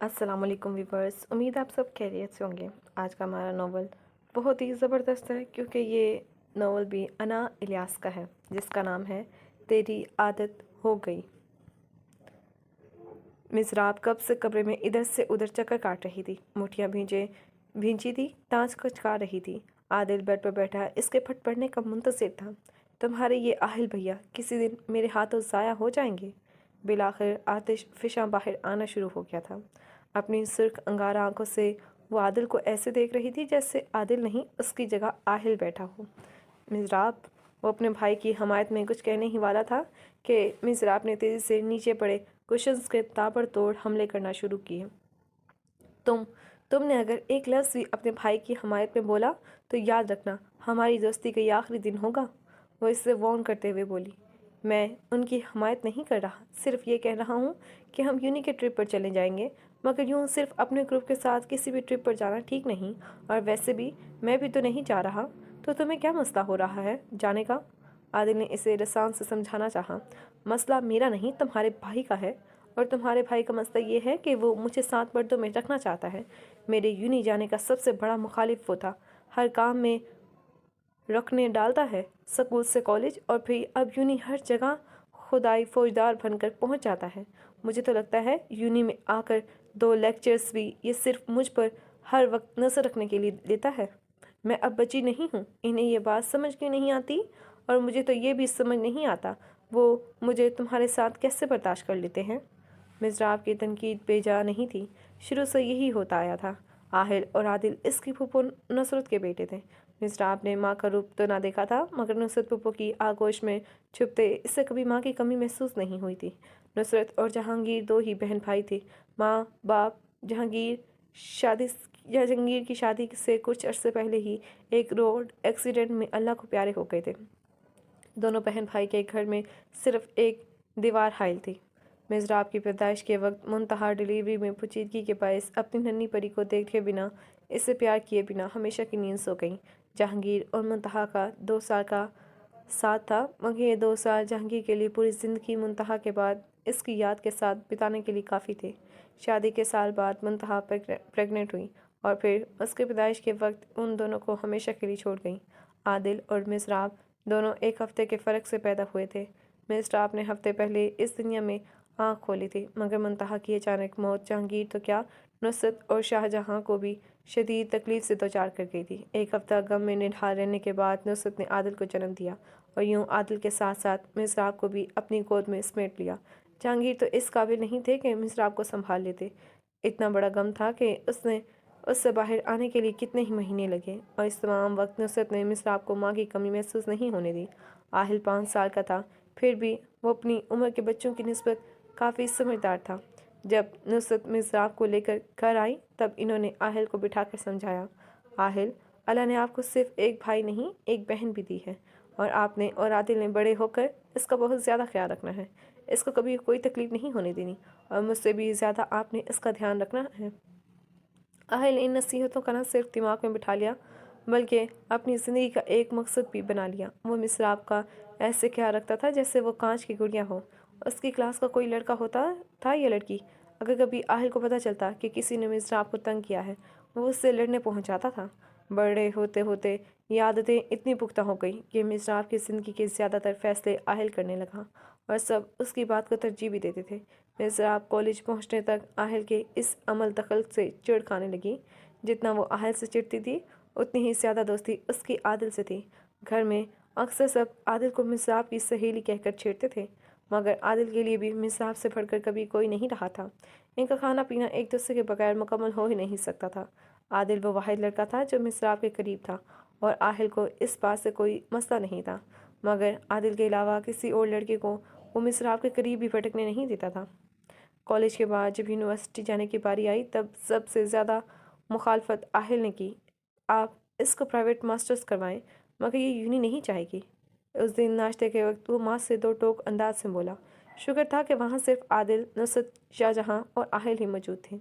अस्सलाम वालेकुम वीवर्स। उम्मीद आप सब खैरियत से होंगे। आज का हमारा नावल बहुत ही ज़बरदस्त है क्योंकि ये नावल भी अना इलियास का है जिसका नाम है तेरी आदत हो गई। मिसराब कब से कमरे में इधर से उधर चक्कर काट रही थी। मुठियाँ भींची थी, ताज कुचका रही थी। आदिल बेड पर बैठा इसके फट पड़ने का मुंतज़िर था। तुम्हारे ये आहिल भैया किसी दिन मेरे हाथों ज़ाया हो जाएंगे। बिलाखिर आतिश फिशा बाहर आना शुरू हो गया था। अपनी सुर्ख अंगारा आंखों से वो आदिल को ऐसे देख रही थी जैसे आदिल नहीं उसकी जगह आहिल बैठा हो। मिज़राब, वो अपने भाई की हमायत में कुछ कहने ही वाला था कि मिज़राब ने तेज़ी से नीचे पड़े कुशन्स के ताबड़तोड़ हमले करना शुरू किए। तुमने अगर एक लफ्ज़ भी अपने भाई की हमायत में बोला तो याद रखना हमारी दोस्ती का ये आखिरी दिन होगा। वो इससे वार्न करते हुए बोली। मैं उनकी हमायत नहीं कर रहा, सिर्फ ये कह रहा हूँ कि हम यूनी के ट्रिप पर चले जाएंगे, मगर यूँ सिर्फ अपने ग्रुप के साथ किसी भी ट्रिप पर जाना ठीक नहीं। और वैसे भी मैं भी तो नहीं जा रहा, तो तुम्हें क्या मसला हो रहा है जाने का? आदिल ने इसे रसान से समझाना चाहा। मसला मेरा नहीं तुम्हारे भाई का है, और तुम्हारे भाई का मसला ये है कि वो मुझे 7 पर्दों में रखना चाहता है। मेरे यूनी जाने का सबसे बड़ा मुखालिफ वो था। हर काम में रखने डालता है, स्कूल से कॉलेज और फिर अब यूनी हर जगह खुदाई फौजदार बनकर पहुंच जाता है। मुझे तो लगता है यूनी में आकर 2 लेक्चर्स भी ये सिर्फ मुझ पर हर वक्त नजर रखने के लिए देता है। मैं अब बची नहीं हूँ, इन्हें ये बात समझ क्यों नहीं आती? और मुझे तो ये भी समझ नहीं आता वो मुझे तुम्हारे साथ कैसे बर्दाश्त कर लेते हैं। मिज़राब की तनकीद बेजा नहीं थी, शुरू से यही होता आया था। आहिल और आदिल इसकी फूफो नुसरत के बेटे थे। मिज़राब ने माँ का रूप तो ना देखा था, मगर नुसरत फूफो की आगोश में छुपते इससे कभी माँ की कमी महसूस नहीं हुई थी। नुसरत और जहांगीर 2 ही बहन भाई थे। माँ बाप जहांगीर की शादी से कुछ अरसे पहले ही एक रोड एक्सीडेंट में अल्लाह को प्यारे हो गए थे। दोनों बहन भाई के घर में सिर्फ एक दीवार हाइल थी। मिज़राब की पैदाइश के वक्त मुंतहा डिलीवरी में पेचीदगी के बायस अपनी नन्ही परी को देखे बिना, इससे प्यार किए बिना हमेशा की नींद सो गई। जहांगीर और मुंतहा का 2 साल का साथ था, मगर ये 2 साल जहांगीर के लिए पूरी ज़िंदगी मुंतहा के बाद इसकी याद के साथ बिताने के लिए काफ़ी थे। शादी के साल बाद मुंतहा प्रेग्नेंट हुई और फिर उसके पैदाइश के वक्त उन दोनों को हमेशा के लिए छोड़ गई। आदिल और मिज़राब दोनों 1 हफ्ते के फ़र्क से पैदा हुए थे। मिज़राब ने हफ्ते पहले इस दुनिया में आँख खोली थी, मगर मुंतहा की अचानक मौत जहांगीर तो क्या, नुसरत और शाहजहां को भी शदीद तकलीफ से दो चार कर गई थी। 1 हफ्ता गम में निढाल रहने के बाद नुसरत ने आदिल को जन्म दिया और यूं आदिल के साथ साथ मिज़राब को भी अपनी गोद में समेट लिया। जहांगीर तो इस काबिल नहीं थे कि मिज़राब को संभाल लेते। इतना बड़ा गम था कि उससे बाहर आने के लिए कितने ही महीने लगे, और इस तमाम वक्त नुसरत ने मिसराब को माँ की कमी महसूस नहीं होने दी। आहिल 5 साल का था, फिर भी वो अपनी उम्र के बच्चों की निस्बत काफ़ी समझदार था। जब नुसरत मिसराब को लेकर घर आई तब इन्होंने आहिल को बिठाकर समझाया, आहिल, अल्लाह ने आपको सिर्फ एक भाई नहीं एक बहन भी दी है, और आपने और आदिल ने बड़े होकर इसका बहुत ज़्यादा ख्याल रखना है। इसको कभी कोई तकलीफ़ नहीं होने देनी, और मुझसे भी ज़्यादा आपने इसका ध्यान रखना है। आहिल ने इन नसीहतों का न सिर्फ दिमाग में बिठा लिया बल्कि अपनी ज़िंदगी का एक मकसद भी बना लिया। वो मिसराब का ऐसे ख्याल रखता था जैसे वो कांच की गुड़िया हो। उसकी क्लास का कोई लड़का होता था या लड़की, अगर कभी आहिल को पता चलता कि किसी ने मिसराब को तंग किया है, वो उससे लड़ने पहुंच जाता था। बड़े होते होते ये आदतें इतनी पुख्ता हो गई कि मिसराब की ज़िंदगी के ज़्यादातर फैसले आहिल करने लगा, और सब उसकी बात को तरजीह भी देते थे। मिसराब कॉलेज पहुंचने तक आहिल के इस अमल दखल से चिढ़ खाने लगी। जितना वो आहिल से चिढ़ती थी उतनी ही ज़्यादा दोस्ती उसकी आदिल से थी। घर में अक्सर सब आदिल को मिसराब की सहेली कहकर छेड़ते थे, मगर आदिल के लिए भी मिसराब से बढ़कर कभी कोई नहीं रहा था। इनका खाना पीना एक दूसरे के बगैर मुकम्मल हो ही नहीं सकता था। आदिल वो वाहिद लड़का था जो मिसराब के करीब था, और आहिल को इस बात से कोई मसला नहीं था, मगर आदिल के अलावा किसी और लड़के को वो मिसराब के करीब भी भटकने नहीं देता था। कॉलेज के बाद जब यूनिवर्सिटी जाने की बारी आई तब सबसे ज़्यादा मुखालफत आहिल ने की। आप इसको प्राइवेट मास्टर्स करवाएं, मगर ये यूनी नहीं चाहेगी। उस दिन नाश्ते के वक्त वो माँ से 2 टोक अंदाज से बोला। शुक्र था कि वहाँ सिर्फ आदिल, नुसरत, शाहजहाँ और आहिल ही मौजूद थे।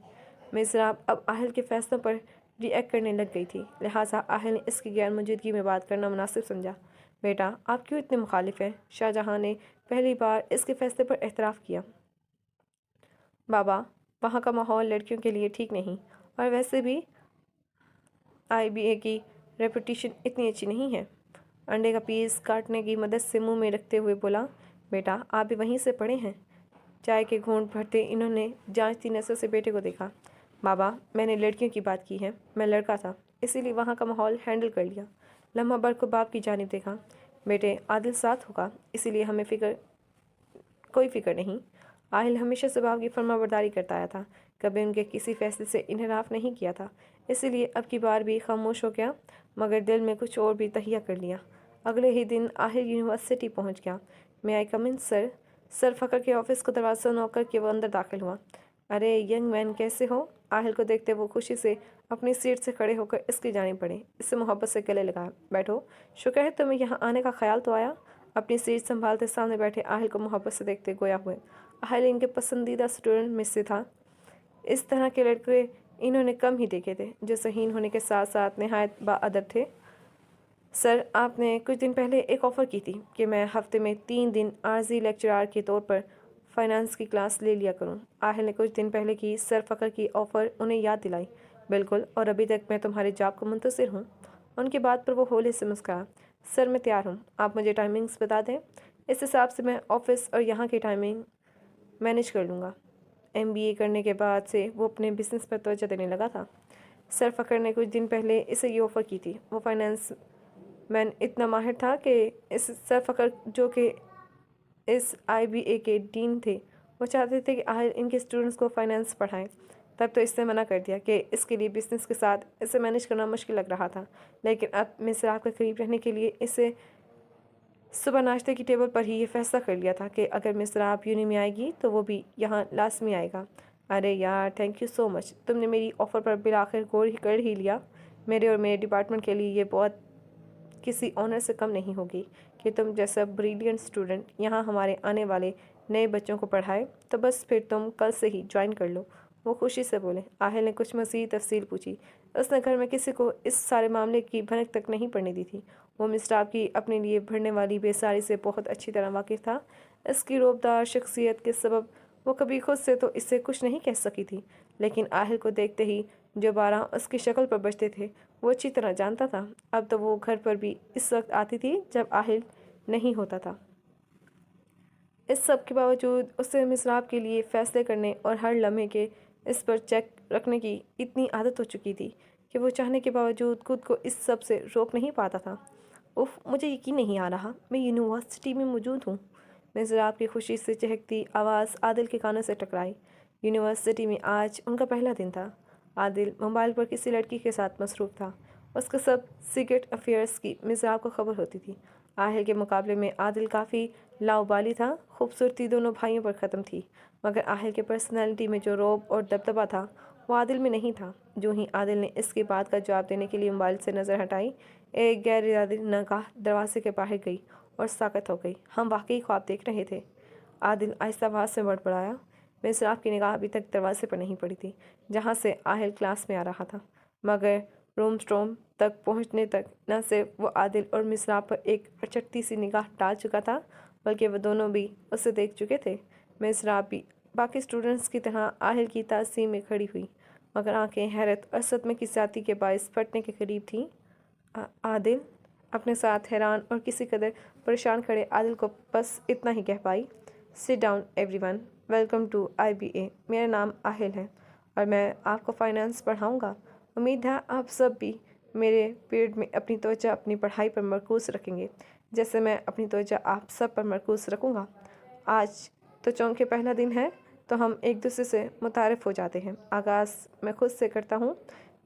मिसराब अब आहिल के फैसलों पर रिएक्ट करने लग गई थी, लिहाजा आहिल ने इसकी गैर मौजूदगी में बात करना मुनासिब समझा। बेटा, आप क्यों इतने मुखालिफ हैं? शाहजहाँ ने पहली बार इसके फैसले पर एतराफ़ किया। बाबा, वहाँ का माहौल लड़कियों के लिए ठीक नहीं, और वैसे भी IBA की रेपुटेशन इतनी अच्छी नहीं है। अंडे का पीस काटने की मदद से मुंह में रखते हुए बोला, बेटा आप भी वहीं से पढ़े हैं। चाय के घूंट भरते इन्होंने जांचती नज़र से बेटे को देखा। बाबा, मैंने लड़कियों की बात की है, मैं लड़का था इसीलिए वहाँ का माहौल हैंडल कर लिया। लम्हा भर को बाप की जानिब देखा। बेटे, आदिल साथ होगा इसीलिए हमें कोई फिक्र नहीं। आहिल हमेशा से बाप की फरमाबरदारी करता आया था, कभी उनके किसी फैसले से इनहराफ नहीं किया था, इसीलिए अब की बार भी खामोश हो गया, मगर दिल में कुछ और भी तहिया कर लिया। अगले ही दिन आहिल यूनिवर्सिटी पहुंच गया। मैं आई कम इन सर? सर फ़खर के ऑफिस को दरवाज़ा नॉक करके वो अंदर दाखिल हुआ। अरे यंग मैन, कैसे हो? आहिल को देखते वो खुशी से अपनी सीट से खड़े होकर इसकी जानी पड़े, इससे मोहब्बत से गले लगाया। बैठो, शुक्र है तुम्हें यहाँ आने का ख्याल तो आया। अपनी सीट संभालते सामने बैठे आहिल को मोहब्बत से देखते गोया हुए। आहिल इनके पसंदीदा स्टूडेंट में से था। इस तरह के लड़के इन्होंने कम ही देखे थे, जो सहीन होने के साथ साथ नहायत बाअदब थे। सर, आपने कुछ दिन पहले एक ऑफ़र की थी कि मैं हफ्ते में 3 दिन आर्जी लेक्चरार के तौर पर फाइनेंस की क्लास ले लिया करूं। आहिल ने कुछ दिन पहले की सर फ़खर की ऑफ़र उन्हें याद दिलाई। बिल्कुल, और अभी तक मैं तुम्हारे जॉब को मुंतज़िर हूँ। उनकी बात पर वो होले से मुस्कुराया। सर, मैं तैयार हूँ, आप मुझे टाइमिंग्स बता दें, इस हिसाब से मैं ऑफ़िस और यहाँ की टाइमिंग मैनेज कर लूँगा। MBA करने के बाद से वो अपने बिजनेस पर तवज्जो देने लगा था। सर फ़खर ने कुछ दिन पहले इसे ये ऑफ़र की थी। वो फाइनेंस मैन इतना माहिर था कि इस सर फ़खर, जो कि इस IBA के डीन थे, वो चाहते थे कि आहिल इनके स्टूडेंट्स को फाइनेंस पढ़ाएं। तब तो इसने मना कर दिया कि इसके लिए बिजनेस के साथ इसे मैनेज करना मुश्किल लग रहा था, लेकिन अब मिस्र आपके करीब रहने के लिए इसे सुबह नाश्ते की टेबल पर ही ये फैसला कर लिया था कि अगर मिस्र आप यूनि में आएगी तो वो भी यहाँ लाजमी आएगा। अरे यार, थैंक यू सो मच, तुमने मेरी ऑफ़र पर बिल आखिर गौर ही कर ही लिया। मेरे और मेरे डिपार्टमेंट के लिए ये बहुत किसी ऑनर से कम नहीं होगी कि तुम जैसा ब्रिलियंट स्टूडेंट यहाँ हमारे आने वाले नए बच्चों को पढ़ाए, तो बस फिर तुम कल से ही ज्वाइन कर लो। वो खुशी से बोले। आहिल ने कुछ मज़ीद तफसील पूछी। उसने घर में किसी को इस सारे मामले की भनक तक नहीं पड़ने दी थी। वो मिस्टर की अपने लिए भरने वाली बेसारी से बहुत अच्छी तरह वाकिफ़ था। इसकी रोबदार शख्सियत के सबब वो कभी खुद से तो इससे कुछ नहीं कह सकी थी, लेकिन आहिल को देखते ही जो 12 उसकी शक्ल पर बजते थे वो अच्छी तरह जानता था। अब तो वो घर पर भी इस वक्त आती थी जब आहिल नहीं होता था। इस सब के बावजूद उसे मिसराब के लिए फ़ैसले करने और हर लम्हे के इस पर चेक रखने की इतनी आदत हो चुकी थी कि वो चाहने के बावजूद खुद को इस सब से रोक नहीं पाता था। उफ, मुझे यकीन नहीं आ रहा, मैं यूनिवर्सिटी में मौजूद हूँ। मिसराब की खुशी से चहकती आवाज़ आदिल के कानों से टकराई। यूनिवर्सिटी में आज उनका पहला दिन था। आदिल मोबाइल पर किसी लड़की के साथ मसरूफ़ था। उसके सब सीक्रेट अफेयर्स की मिसराब को खबर होती थी। आहिल के मुकाबले में आदिल काफ़ी लाउबाली था। खूबसूरती दोनों भाइयों पर ख़त्म थी, मगर आहिल के पर्सनालिटी में जो रौब और दबदबा था वो आदिल में नहीं था। जो ही आदिल ने इसकी बात का जवाब देने के लिए मोबाइल से नज़र हटाई, एक गैर इरादी निगाह दरवाजे के बाहर गई और साकत हो गई। हम वाकई ख्वाब देख रहे थे, आदिल आहिस्ता आवाज़ से बड़बड़ाया। मिसराब की निगाह अभी तक दरवाजे पर नहीं पड़ी थी जहाँ से आहिल क्लास में आ रहा था, मगर रूम स्टॉम तक पहुँचने तक न सिर्फ वो आदिल और मिसराब पर एक अचटती सी निगाह डाल चुका था, बल्कि वो दोनों भी उसे देख चुके थे। मिसराब भी बाकी स्टूडेंट्स की तरह आहिल की ताज़ीम में खड़ी हुई, मगर आंखें हैरत और सदमे की ज़्यादती के बायस फटने के करीब थीं। आदिल अपने साथ हैरान और किसी कदर परेशान खड़े आदिल को बस इतना ही कह पाई, sit down everyone, welcome to IBA। मेरा नाम आहिल है और मैं आपको फाइनेंस पढ़ाऊँगा। उम्मीद है आप सब भी मेरे पीरियड में अपनी तवज्जो अपनी पढ़ाई पर मरकूज़ रखेंगे, जैसे मैं अपनी तवज्जो आप सब पर मरकूज़ रखूँगा। आज तो चौंके पहला दिन है, तो हम एक दूसरे से मुतारिफ़ हो जाते हैं। आगाज़ मैं खुद से करता हूँ।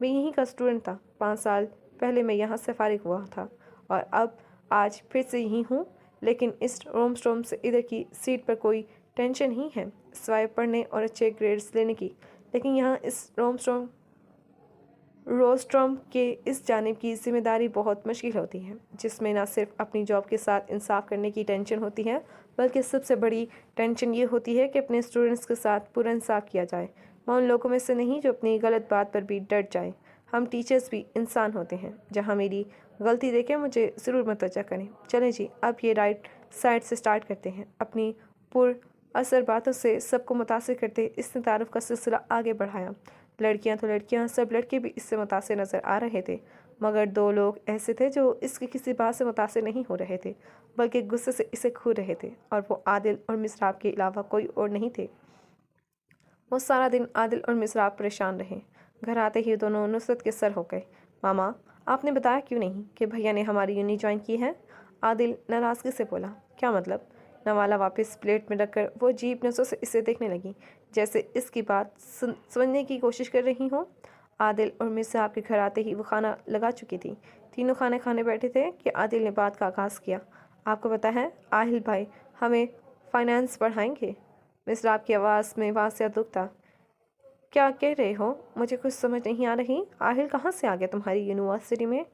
मैं यहीं का स्टूडेंट था। 5 साल पहले मैं यहाँ से फ़ारिग हुआ था और अब आज फिर से यहीं हूँ, लेकिन इस रोम स्टॉम से इधर की सीट पर कोई टेंशन ही है सिवाय पढ़ने और अच्छे ग्रेड्स लेने की। लेकिन यहाँ इस रोस्ट्रम के इस जानिब की जिम्मेदारी बहुत मुश्किल होती है, जिसमें न सिर्फ अपनी जॉब के साथ इंसाफ करने की टेंशन होती है, बल्कि सबसे बड़ी टेंशन ये होती है कि अपने स्टूडेंट्स के साथ पूरा इंसाफ किया जाए। मैं उन लोगों में से नहीं जो अपनी गलत बात पर भी डट जाए। हम टीचर्स भी इंसान होते हैं। जहाँ मेरी गलती देखें मुझे ज़रूर मुतवज्जा करें। चलें जी, अब ये राइट साइड से स्टार्ट करते हैं। अपनी पुर असर बातों से सबको मुतासिर करते इसने तारुफ का सिलसिला आगे बढ़ाया। लड़कियां तो लड़कियां, सब लड़के भी इससे मुतासिर नज़र आ रहे थे, मगर दो लोग ऐसे थे जो इसकी किसी बात से मुतासिर नहीं हो रहे थे, बल्कि गुस्से से इसे खू रहे थे, और वो आदिल और मिसराब के अलावा कोई और नहीं थे। वो सारा दिन आदिल और मिसराब परेशान रहे। घर आते ही दोनों नुसरत के सर हो गए। मामा, आपने बताया क्यों नहीं कि भैया ने हमारी यूनिट ज्वाइन की है? आदिल नाराज़गी से बोला। क्या मतलब? नवाला वापस प्लेट में रखकर वो अजीब नज़रों से इसे देखने लगी, जैसे इसकी बात समझने की कोशिश कर रही हो। आदिल और मिसराब के घर आते ही वो खाना लगा चुकी थी। तीनों खाने खाने बैठे थे कि आदिल ने बात का आगाज़ किया। आपको पता है, आहिल भाई हमें फाइनेंस पढ़ाएंगे। मिसराब की आवाज़ में वासिया दुख था। क्या कह रहे हो? मुझे कुछ समझ नहीं आ रही। आहिल कहाँ से आ गया तुम्हारी यूनिवर्सिटी में?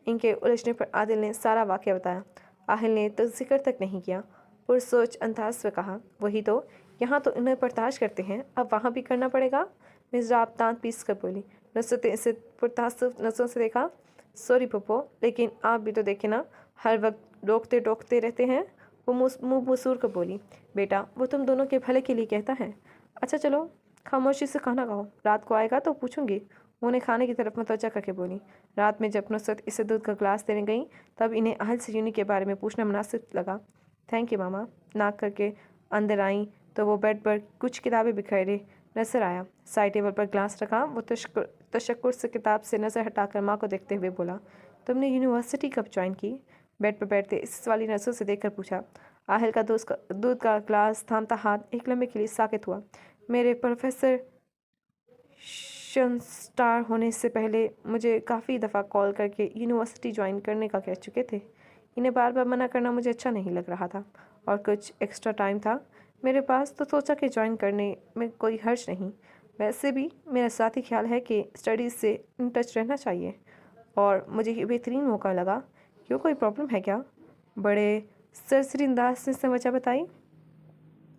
इनके उलझने पर आदिल ने सारा वाक़या बताया। आहिल ने तो जिक्र तक नहीं किया, पुरसोच अंदाज में कहा, वही तो, यहाँ तो इन्हें बर्दाश्त करते हैं, अब वहाँ भी करना पड़ेगा। मिसराब दांत पीस कर बोली। नुसरत ने इसे पुरतासुफ नज़रों से देखा। सॉरी पप्पो, लेकिन आप भी तो देखे ना, हर वक्त रोकते टोकते रहते हैं। वो मुँह मसूर कर बोली। बेटा, वो तुम दोनों के भले के लिए कहता है। अच्छा चलो, खामोशी से खाना खाओ, रात को आएगा तो पूछूंगी। उन्हें खाने की तरफ मुतवज्जा करके बोली। रात में जब नुसरत इसे दूध का गिलास देने गई, तब इन्हें आहिल से यूनी के बारे में पूछना मुनासिब लगा। थैंक यू मामा। नाक करके अंदर आई तो वो बेड पर कुछ किताबें बिखेरे नजर आया। साइड टेबल पर ग्लास रखा। वो तशक्कुर से किताब से नज़र हटाकर माँ को देखते हुए बोला, तुमने यूनिवर्सिटी कब ज्वाइन की? बेड पर बैठते इस वाली नज़रों से देखकर पूछा। आहिल का दूध का ग्लास थामता हाथ एक लम्हे के लिए साकित हुआ। मेरे प्रोफेसर स्टार होने से पहले मुझे काफ़ी दफ़ा कॉल करके यूनिवर्सिटी ज्वाइन करने का कह चुके थे। इन्हें बार बार मना करना मुझे अच्छा नहीं लग रहा था, और कुछ एक्स्ट्रा टाइम था मेरे पास, तो सोचा कि ज्वाइन करने में कोई हर्ज नहीं। वैसे भी मेरा साथी ख्याल है कि स्टडीज़ से इन टच रहना चाहिए, और मुझे ये बेहतरीन मौका लगा। क्यों, कोई प्रॉब्लम है क्या? बड़े सरसरी अंदाज से वजह बताई।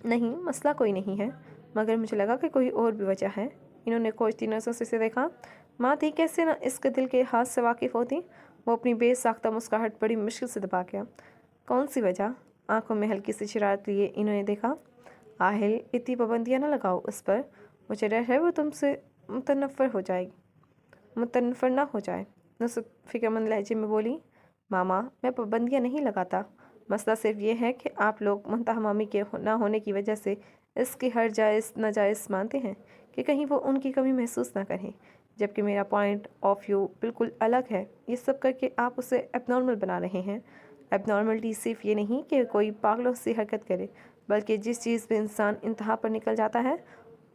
नहीं, मसला कोई नहीं है, मगर मुझे लगा कि कोई और भी वजह है। इन्होंने खोजती नज़रों से इसे देखा। माँ थी, कैसे ना इसके दिल के हाथ से वाकिफ़ होती। वो अपनी बेसाख्ता मुस्कुराहट बड़ी मुश्किल से दबा गया। कौन सी वजह? आंखों में हल्की सी शरारत लिए इन्होंने देखा। आहिल, इतनी पाबंदियाँ ना लगाओ उस पर, मुझे डर है वो तुमसे मुतनफ़र ना हो जाए। नुसरत फ़िक्रमंद लहजे में बोली। मामा, मैं पाबंदियाँ नहीं लगाता, मसला सिर्फ ये है कि आप लोग मुंतहा मामी के ना होने की वजह से इसकी हर जायज़ नाजायज़ मानते हैं कि कहीं वो उनकी कमी महसूस ना करें, जबकि मेरा पॉइंट ऑफ व्यू बिल्कुल अलग है। ये सब करके आप उसे एबनॉर्मल बना रहे हैं। एबनॉर्मलिटी सिर्फ ये नहीं कि कोई पागलों सी हरकत करे, बल्कि जिस चीज़ में इंसान इंतहा पर निकल जाता है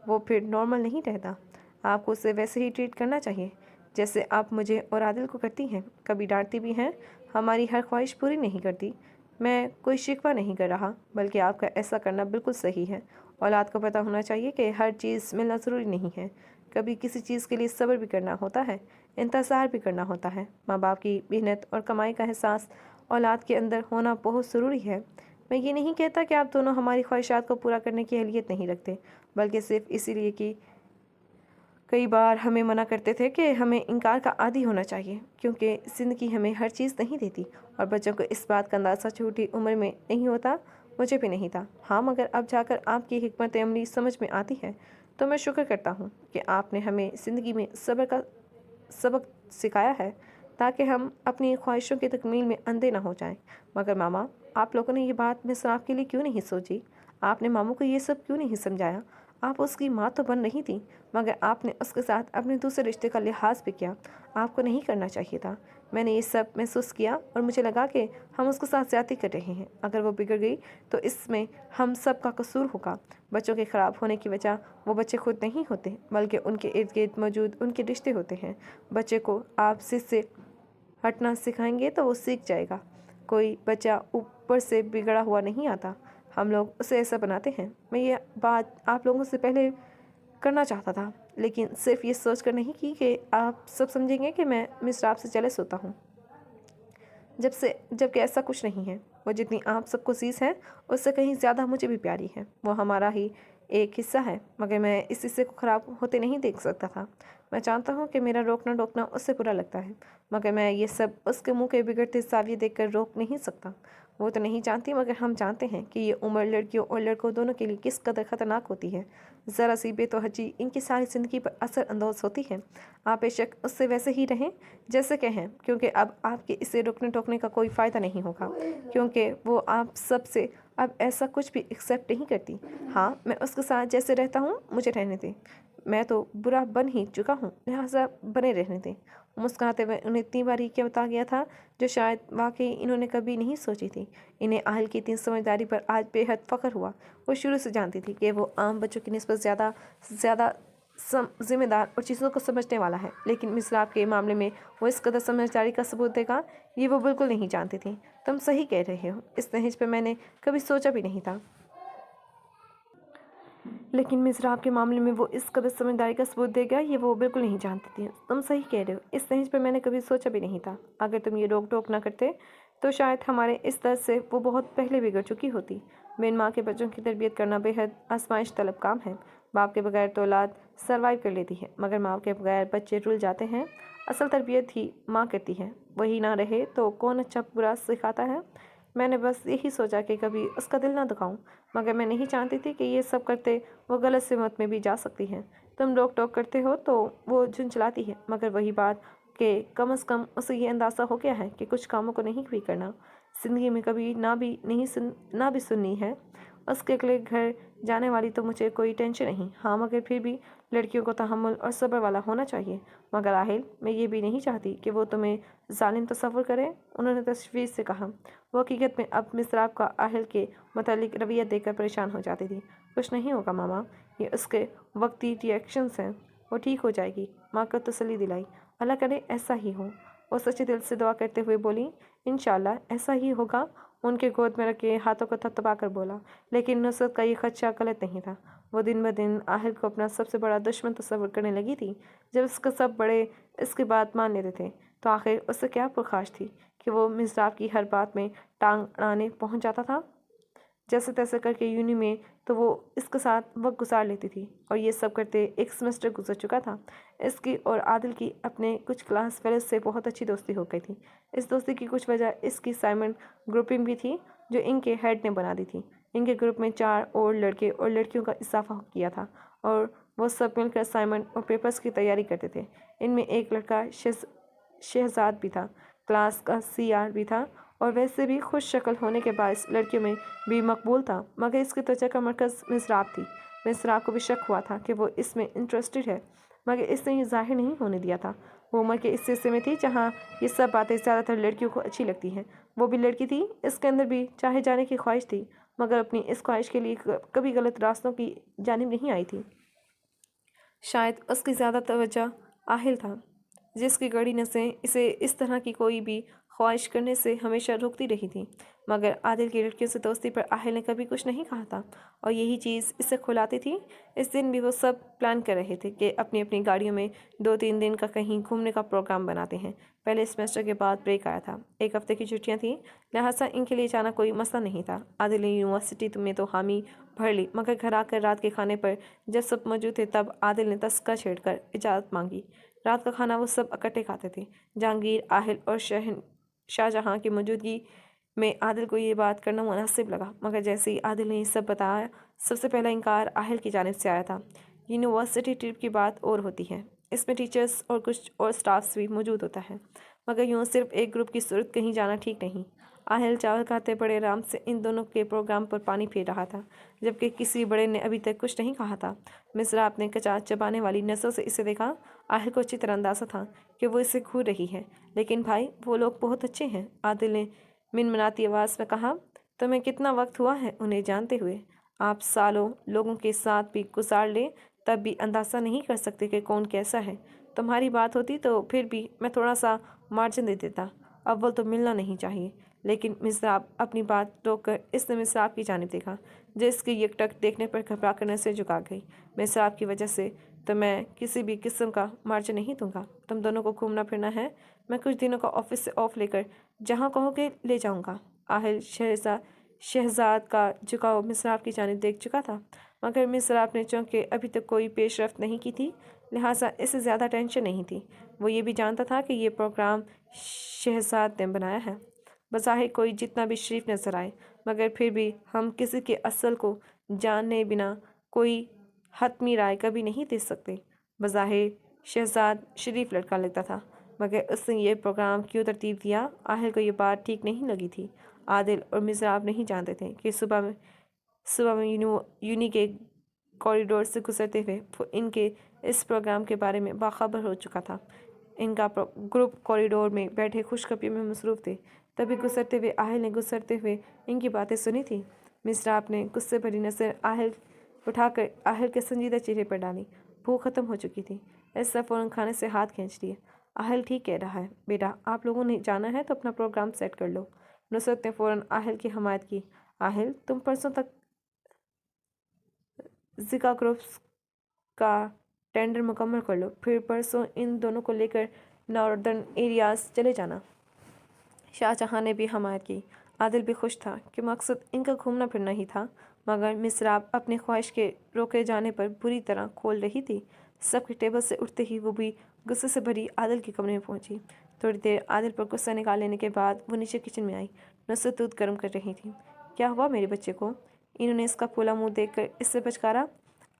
वो फिर नॉर्मल नहीं रहता। आपको उसे वैसे ही ट्रीट करना चाहिए जैसे आप मुझे और आदिल को करती हैं। कभी डांटती भी हैं, हमारी हर ख्वाहिश पूरी नहीं करती। मैं कोई शिकवा नहीं कर रहा, बल्कि आपका ऐसा करना बिल्कुल सही है। औलाद को पता होना चाहिए कि हर चीज़ मिलना ज़रूरी नहीं है। कभी किसी चीज़ के लिए सब्र भी करना होता है, इंतज़ार भी करना होता है। माँ बाप की मेहनत और कमाई का एहसास औलाद के अंदर होना बहुत ज़रूरी है। मैं ये नहीं कहता कि आप दोनों हमारी ख्वाहिशात को पूरा करने की अहलियत नहीं रखते, बल्कि सिर्फ इसीलिए कि कई बार हमें मना करते थे कि हमें इनकार का आदी होना चाहिए, क्योंकि ज़िंदगी हमें हर चीज़ नहीं देती, और बच्चों को इस बात का अंदाज़ा छोटी उम्र में नहीं होता। मुझे भी नहीं था। हाँ, मगर अब जाकर आपकी हिकमत अमली समझ में आती है, तो मैं शुक्र करता हूँ कि आपने हमें ज़िंदगी में सब्र का सबक सिखाया है, ताकि हम अपनी ख्वाहिशों की तकमील में अंधे ना हो जाएं। मगर मामा, आप लोगों ने ये बात मिसराब के लिए क्यों नहीं सोची? आपने मामू को ये सब क्यों नहीं समझाया? आप उसकी माँ तो बन रही थी, मगर आपने उसके साथ अपने दूसरे रिश्ते का लिहाज भी किया। आपको नहीं करना चाहिए था। मैंने ये सब महसूस किया और मुझे लगा कि हम उसके साथ ज़्यादती कर रहे हैं। अगर वो बिगड़ गई तो इसमें हम सब का कसूर होगा। बच्चों के ख़राब होने की वजह वो बच्चे खुद नहीं होते, बल्कि उनके इर्द गिर्द मौजूद उनके रिश्ते होते हैं। बच्चे को आप से हटना सिखाएंगे तो वो सीख जाएगा। कोई बच्चा ऊपर से बिगड़ा हुआ नहीं आता, हम लोग उसे ऐसा बनाते हैं। मैं ये बात आप लोगों से पहले करना चाहता था, लेकिन सिर्फ ये सोच कर नहीं की कि आप सब समझेंगे कि मैं मिसराब से जेलस होता हूँ, जबकि ऐसा कुछ नहीं है। वो जितनी आप सबको अज़ीज़ है, उससे कहीं ज़्यादा मुझे भी प्यारी है। वो हमारा ही एक हिस्सा है, मगर मैं इस हिस्से को ख़राब होते नहीं देख सकता था। मैं जानता हूँ कि मेरा रोकना टोकना उससे बुरा लगता है, मगर मैं ये सब उसके मुंह के बिगड़ते साविये देखकर रोक नहीं सकता। वो तो नहीं जानती, मगर हम जानते हैं कि ये उम्र लड़कियों और लड़कों दोनों के लिए किस कदर ख़तरनाक होती है। ज़रा सी बेतवहजी इनकी सारी ज़िंदगी पर असर अंदाज होती है। आप बेशक उससे वैसे ही रहें जैसे कहें, क्योंकि अब आपके इसे रोकने टोकने का कोई फ़ायदा नहीं होगा, क्योंकि वो आप सबसे अब ऐसा कुछ भी एक्सेप्ट नहीं करती। हाँ, मैं उसके साथ जैसे रहता हूँ मुझे रहने दें। मैं तो बुरा बन ही चुका हूँ, लिहाजा बने रहने दें। मुस्कुराते हुए उन्हें इतनी बारीकियाँ बता गया था जो शायद वाकई इन्होंने कभी नहीं सोची थी। इन्हें आहल की इतनी समझदारी पर आज बेहद फ़ख्र हुआ। वो शुरू से जानती थी कि वो आम बच्चों की निस्बत ज़्यादा जिम्मेदार और चीज़ों को समझने वाला है, लेकिन मिसराब के मामले में वो इस कदर समझदारी का सबूत देगा ये वो बिल्कुल नहीं जानती थी। तुम सही कह रहे हो, इस दहेज पर मैंने कभी सोचा भी नहीं था, लेकिन मिसराब के मामले में वो इस कदर समझदारी का सबूत देगा ये वो बिल्कुल नहीं जानती थी। तुम सही कह रहे हो, इस दहेज पर मैंने कभी सोचा भी नहीं था। अगर तुम ये रोक टोक ना करते तो शायद हमारे इस दर्द से वो बहुत पहले बिगड़ चुकी होती। बिन माँ के बच्चों की तरबियत करना बेहद आजमाइश तलब काम है। बाप के बगैर तो औलाद सर्वाइव कर लेती है, मगर माँ के बगैर बच्चे रुल जाते हैं। असल तरबियत ही माँ करती है, वही ना रहे तो कौन अच्छा बुरा सिखाता है। मैंने बस यही सोचा कि कभी उसका दिल ना दुखाऊं, मगर मैं नहीं जानती थी कि ये सब करते वो गलत सिमत में भी जा सकती है। तुम रोक टोक करते हो तो वो झुंझलाती है, मगर वही बात कि कम से कम उसे ये अंदाज़ा हो गया है कि कुछ कामों को नहीं भी करना, ज़िंदगी में कभी ना भी सुननी है। उसके अगले घर जाने वाली तो मुझे कोई टेंशन नहीं, हाँ, मगर फिर भी लड़कियों को तहम्मुल और सब्र वाला होना चाहिए। मगर आहिल, मैं ये भी नहीं चाहती कि वो तुम्हें जालिम तस्वुर करे, उन्होंने तशवीश से कहा। वो हकीकत में अब मिसराब का आहिल के मुतालिक रवैया देखकर परेशान हो जाती थी। कुछ नहीं होगा मामा, ये उसके वक्ती रिएक्शंस हैं, वो ठीक हो जाएगी। माँ को तसल्ली दिलाई। अल्लाह करे ऐसा ही हो। वो सच्चे दिल से दुआ करते हुए बोली, इंशाल्लाह ऐसा ही होगा। उनके गोद में रखे हाथों को थपथपा कर बोला। लेकिन नुसरत का ये खदशा गलत नहीं था। वो दिन ब दिन आहिल को अपना सबसे बड़ा दुश्मन तस्वर करने लगी थी। जब उसके सब बड़े इसकी बात मान लेते थे तो आखिर उससे क्या पुरखाश थी कि वो मिसराब की हर बात में टांग अड़ाने पहुंच जाता था। जैसे तैसे करके यूनी में तो वो इसके साथ वक्त गुजार लेती थी, और ये सब करते एक सेमेस्टर गुजर चुका था। इसकी और आदिल की अपने कुछ क्लास फेलोज से बहुत अच्छी दोस्ती हो गई थी। इस दोस्ती की कुछ वजह इसकी साइमन ग्रुपिंग भी थी जो इनके हेड ने बना दी थी। इनके ग्रुप में 4 और लड़के और लड़कियों का इजाफा किया था, और वो सब मिलकर असाइनमेंट और पेपर्स की तैयारी करते थे। इनमें एक लड़का शहजाद भी था, क्लास का CR भी था, और वैसे भी खुश शक्ल होने के बायस लड़कियों में भी मकबूल था। मगर इसकी त्वचा का मरकज़ मिसराब थी। मिसराब को भी शक हुआ था कि वो इसमें इंटरेस्टेड है, मगर इसने ये जाहिर नहीं होने दिया था। वो उम्र के इस हिस्से में थी जहाँ ये सब बातें ज़्यादातर लड़कियों को अच्छी लगती हैं। वो भी लड़की थी, इसके अंदर भी चाहे जाने की ख्वाहिश थी, मगर अपनी इस ख्वाहिश के लिए कभी गलत रास्तों की जानिब नहीं आई थी। शायद उसकी ज़्यादा तवज्जो आहिल था, जिसकी गड़ी नसें इसे इस तरह की कोई भी ख्वाहिश करने से हमेशा रोकती रही थी। मगर आदिल की लड़कियों से दोस्ती पर आहिल ने कभी कुछ नहीं कहा था, और यही चीज़ इसे खुलाती थी। इस दिन भी वो सब प्लान कर रहे थे कि अपनी अपनी गाड़ियों में 2-3 दिन का कहीं घूमने का प्रोग्राम बनाते हैं। पहले सेमेस्टर के बाद ब्रेक आया था, 1 हफ्ते की छुट्टियां थी, लिहाजा इनके लिए जाना कोई मसला नहीं था। आदिल ने यूनिवर्सिटी में तो हामी भर ली, मगर घर आकर रात के खाने पर जब सब मौजूद थे तब आदिल ने तस्का छेड़कर इजाज़त मांगी। रात का खाना वो सब इकट्ठे खाते थे। जहांगीर, आहिल और शाहजहाँ की मौजूदगी में आदिल को ये बात करना मुनासिब लगा, मगर जैसे ही आदिल ने ये सब बताया, सबसे पहला इनकार आहिल की जानिब से आया था। यूनिवर्सिटी ट्रिप की बात और होती है, इसमें टीचर्स और कुछ और स्टाफ्स भी मौजूद होता है, मगर यूँ सिर्फ एक ग्रुप की सूरत कहीं जाना ठीक नहीं। आहिल चावल खाते बड़े आराम से इन दोनों के प्रोग्राम पर पानी फेर रहा था, जबकि किसी बड़े ने अभी तक कुछ नहीं कहा था। मिसरा अपने कचार चबाने वाली नसों से इसे देखा। आहिल को अच्छी तरह अंदाज़ा था कि वो इसे घूर रही है, लेकिन भाई वो लोग बहुत अच्छे हैं। आदिल ने मिनमिनाती आवाज़ में कहा, तुम्हें कितना वक्त हुआ है उन्हें जानते हुए? आप सालों लोगों के साथ भी गुजार लें तब भी अंदाज़ा नहीं कर सकते कि कौन कैसा है। तुम्हारी बात होती तो फिर भी मैं थोड़ा सा मार्जिन दे देता, अव्वल तो मिलना नहीं चाहिए। लेकिन मिसराब अपनी बात रोककर इसने मिसराब की जानिब देखा, जिसकी यकटक देखने पर घबरा कर नसें झुका गई। मिसराब की वजह से तो मैं किसी भी किस्म का मार्जिन नहीं दूंगा। तुम दोनों को घूमना फिरना है, मैं कुछ दिनों का ऑफिस से ऑफ लेकर जहाँ कहोगे ले जाऊँगा। आहिल शहजाद का झुकाव मिसराब की जानिब देख चुका था, मगर मिसराब ने चूँकि अभी तक कोई पेशरफ्त नहीं की थी, लिहाजा इससे ज़्यादा टेंशन नहीं थी। वो ये भी जानता था कि ये प्रोग्राम शहजाद ने बनाया है। बज़ाहिर कोई जितना भी शरीफ नजर आए, मगर फिर भी हम किसी के असल को जानने बिना कोई हतमी राय कभी नहीं दे सकते। बज़ाहिर शहजाद शरीफ लड़का लगता था, मगर उसने ये प्रोग्राम क्यों तरतीब दिया, आहिल को ये बात ठीक नहीं लगी थी। आदिल और मिसराब नहीं जानते थे कि सुबह में यूनी के कॉरिडोर से गुजरते हुए वो इनके इस प्रोग्राम के बारे में बाखबर हो चुका था। इनका ग्रुप कॉरिडोर में बैठे खुशखबरी में मसरूफ़ थे। तभी गुजरते हुए आहिल ने गुजरते हुए इनकी बातें सुनी थी। मिसराब ने गुस्से भरी नज़र उठाकर आहिल के संजीदा चेहरे पर डाली। भूख ख़त्म हो चुकी थी। ऐसा फ़ौरन खाने से हाथ खींच लिए। आहिल ठीक कह रहा है बेटा, आप लोगों ने जाना है तो अपना प्रोग्राम सेट कर लो। नुसरत ने फ़ौरन आहिल की हमायत की। आहिल, तुम परसों तक जिका ग्रुप्स का टेंडर मुकम्मल कर लो, फिर परसों इन दोनों को लेकर नॉर्दर्न एरियाज़ चले जाना। शाहजहाँ ने भी हमायत की। आदिल भी खुश था कि मकसद इनका घूमना फिरना ही था, मगर मिसराब अपनी ख्वाहिश के रोके जाने पर बुरी तरह खोल रही थी। सबके टेबल से उठते ही वो भी गुस्से से भरी आदिल के कमरे में पहुंची। थोड़ी देर आदिल पर गुस्सा निकाल लेने के बाद वो नीचे किचन में आई। नुसरत दूध गर्म कर रही थी। क्या हुआ मेरे बच्चे को? इन्होंने इसका फूला मुंह देखकर इससे बचकारा।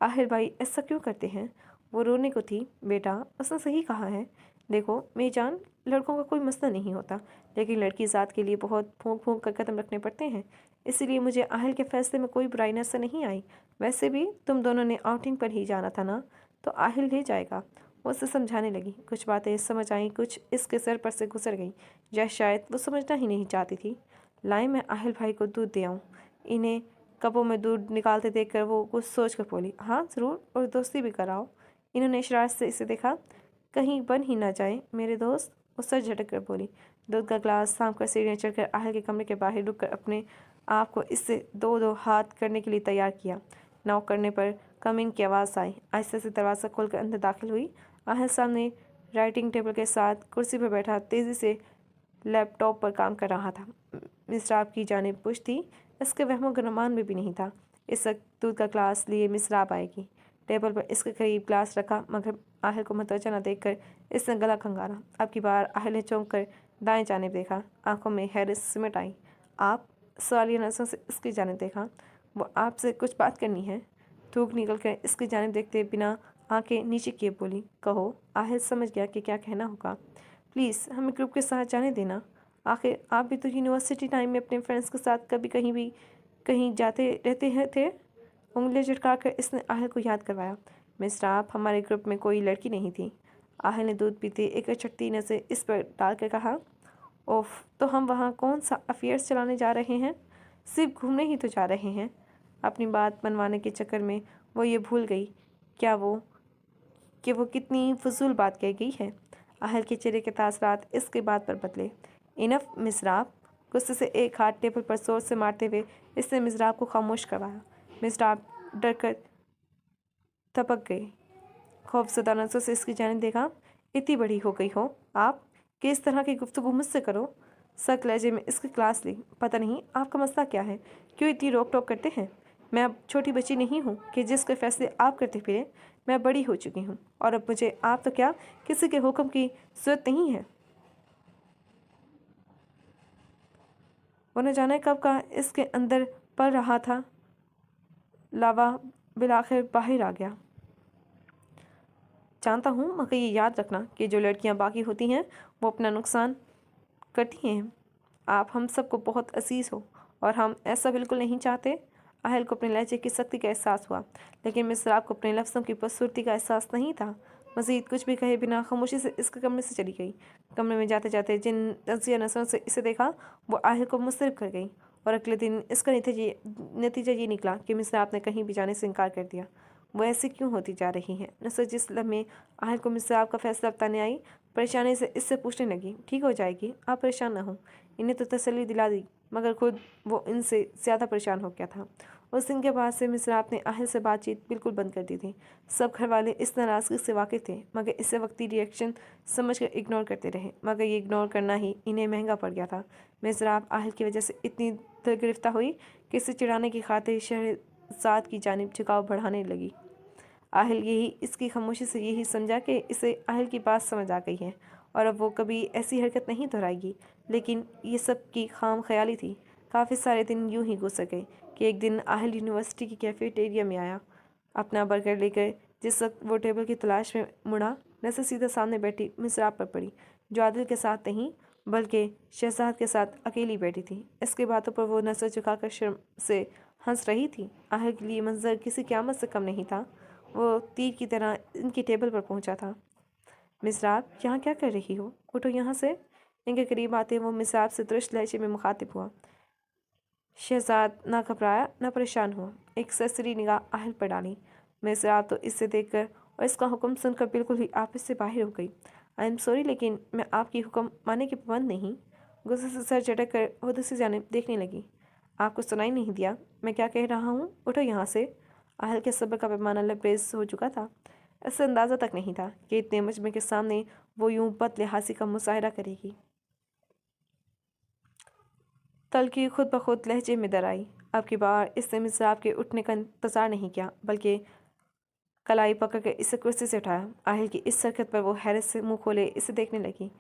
आहिर भाई ऐसा क्यों करते हैं? वो रोने को थी। बेटा, उसने सही कहा है। देखो मेरी जान, लड़कों का कोई मसला नहीं होता, लेकिन लड़की ज़ात के लिए बहुत फूंक फूंक कर कदम रखने पड़ते हैं। इसीलिए मुझे आहिल के फैसले में कोई बुराई नज़र नहीं आई। वैसे भी तुम दोनों ने आउटिंग पर ही जाना था ना, तो आहिल ले जाएगा। वो उसे समझाने लगी। कुछ बातें समझ आई, कुछ इसके सर पर से गुजर गई, या शायद वो समझना ही नहीं चाहती थी। लाई मैं आहिल भाई को दूध दे आऊँ। इन्हें कपों में दूध निकालते देखकर वो कुछ सोच कर बोली, हाँ ज़रूर, और दोस्ती भी कराओ। इन्होंने शरारत से इसे देखा। कहीं बन ही ना जाए मेरे दोस्त, वो सर झटक कर बोली। दूध का ग्लास सांप कर सीढ़ियाँ चढ़कर आहिल के कमरे के बाहर रुककर अपने आप को इससे दो दो हाथ करने के लिए तैयार किया। नॉक करने पर कमिंग की आवाज़ आई। आहिस्ते से दरवाज़ा खोलकर अंदर दाखिल हुई। आहिल सामने राइटिंग टेबल के साथ कुर्सी पर बैठा तेज़ी से लैपटॉप पर काम कर रहा था। मिसराब की जानिब पुश थी। इसके वहमो गुमान में भी नहीं था इस वक्त दूध का ग्लास लिए मिसराब आएगी। टेबल पर इसके करीब ग्लास रखा, मगर आहिल को मतवजा न देखकर इसने गला खंगाला। अब की बार आहिल ने चौंक कर दाएं जानिब देखा। आंखों में हैरत सिमट आई। आप? सवालिया नज़रों से इसकी जानिब देखा। वो आपसे कुछ बात करनी है। थूक निकल कर इसकी जानिब देखते बिना आंखें नीचे किए बोली, कहो। आहिल समझ गया कि क्या कहना होगा। प्लीज़ हमें ग्रुप के साथ जाने देना। आखिर आप भी तो यूनिवर्सिटी टाइम में अपने फ्रेंड्स के साथ कभी कहीं जाते रहते हैं थे। उंगलियां झटका कर इसने आहिल को याद करवाया। मिस्टर, आप हमारे ग्रुप में कोई लड़की नहीं थी। आहिल ने दूध पीते एक चटती नज़र इस पर डालकर कहा, ओफ, तो हम वहाँ कौन सा अफेयर्स चलाने जा रहे हैं? सिर्फ घूमने ही तो जा रहे हैं। अपनी बात मनवाने के चक्कर में वो ये भूल गई कि वो कितनी फजूल बात कह गई है। आहिल के चेहरे के तासरात इसके बात पर बदले। इनफ मिसराब। गुस्से से एक हाथ टेबल पर जोर से मारते हुए इसने मिसराब को खामोश करवाया। मिसराब डर कर थपक गई। खौफज़दा नज़रों से इसकी जानिब देखा। इतनी बड़ी हो गई हो आप कि इस तरह की गुफ्तगू मुझसे करो। सख्त लहजे में इसकी क्लास ली। पता नहीं आपका मसला क्या है, क्यों इतनी रोक टोक करते हैं? मैं अब छोटी बच्ची नहीं हूँ कि जिसके फैसले आप करते फिरे। मैं बड़ी हो चुकी हूँ, और अब मुझे आप तो क्या किसी के हुक्म की ज़रूरत नहीं है। वो न जाने कब का इसके अंदर पल रहा था, लावा बिलाखिर बाहर आ गया। जानता हूँ, मगर ये याद रखना कि जो लड़कियाँ बाकी होती हैं वो अपना नुकसान करती हैं। आप हम सबको बहुत अजीज़ हो, और हम ऐसा बिल्कुल नहीं चाहते। आहिल को अपने लहजे की सख्ती का एहसास हुआ, लेकिन मिसराब को अपने लफ्ज़ों की बदसूरती का एहसास नहीं था। मज़ीद कुछ भी कहे बिना खामोशी से इसके कमरे से चली गई। कमरे में जाते जाते जिन तजिया नज़रों से इसे देखा, वो आहिल को मुस्तरब कर गई, और अगले दिन इसका नतीजा ये निकला कि मिसराब ने कहीं भी जाने से इनकार कर दिया। वो ऐसी क्यों होती जा रही है? नुसरत जिस लम्हे आहिल को मिसराब का फैसला बताने आई, परेशानी से इससे पूछने लगी, ठीक हो जाएगी, आप परेशान ना हो। इन्हें तो तसल्ली दिला दी, मगर खुद वो इनसे ज़्यादा परेशान हो गया था। उस दिन के बाद से मिसराब ने आहिल से बातचीत बिल्कुल बंद कर दी थी। सब घर वाले इस नाराज़गी से वाकिफ़ थे, मगर इसे वक्ती रिएक्शन समझ कर इग्नोर करते रहे, मगर ये इग्नोर करना ही इन्हें महंगा पड़ गया था। मिसराब आहिल की वजह से इतनी गिरफ्तार हुई कि इसे चिढ़ाने की खातिर शहजाद की जानिब झुकाव बढ़ाने लगी। आहिल इसकी खामोशी से यही समझा कि इसे आहिल की बात समझ आ गई है और अब वो कभी ऐसी हरकत नहीं दोहराएगी। लेकिन ये सब की खाम ख्याली थी। काफ़ी सारे दिन यूं ही गुजर गए कि एक दिन आहिल यूनिवर्सिटी की कैफेटेरिया में आया अपना बर्गर लेकर। जिस वक्त वो टेबल की तलाश में मुड़ा, नजर सीधा सामने बैठी मिसराब पर पड़ी, जो आदिल के साथ नहीं बल्कि शहजाद के साथ अकेली बैठी थी। इसके बातों पर वो नजर झुकाकर शर्म से हंस रही थी। आहिल के लिए मंजर किसी क़यामत से कम नहीं था। वो तीर की तरह इनकी टेबल पर पहुंचा था। मिसराब, यहाँ क्या कर रही हो? उठो यहाँ से। इनके करीब आते वो मिसराब से दुरुस्त लहजे में मुखातिब हुआ। शहजाद ना घबराया ना परेशान हुआ। एक सरसरी निगाह आहिल पर डाली। मिसराब तो इससे देखकर और इसका हुक्म सुनकर बिल्कुल ही आपस से बाहर हो गई। आई एम सॉरी, लेकिन मैं आपकी हुक्म मानने की पाबंद नहीं। गुस्से से सर झटक कर वो दूसरी जानिब देखने लगी। आपको सुनाई नहीं दिया मैं क्या कह रहा हूँ? उठो यहाँ से। आहिल के सब्र का पैमाना लबरेज हो चुका था। इससे अंदाज़ा तक नहीं था कि इतने मजमे के सामने वो यूं बदलिहासी का मुजाहरा करेगी। तलखी खुद ब खुद लहजे में दर आई। अब की बार इसने मिसराब के उठने का इंतज़ार नहीं किया, बल्कि कलाई पकड़ कर इसे कुर्सी से उठाया। आहिल की इस हरकत पर वो हैरत से मुंह खोले इसे देखने लगी।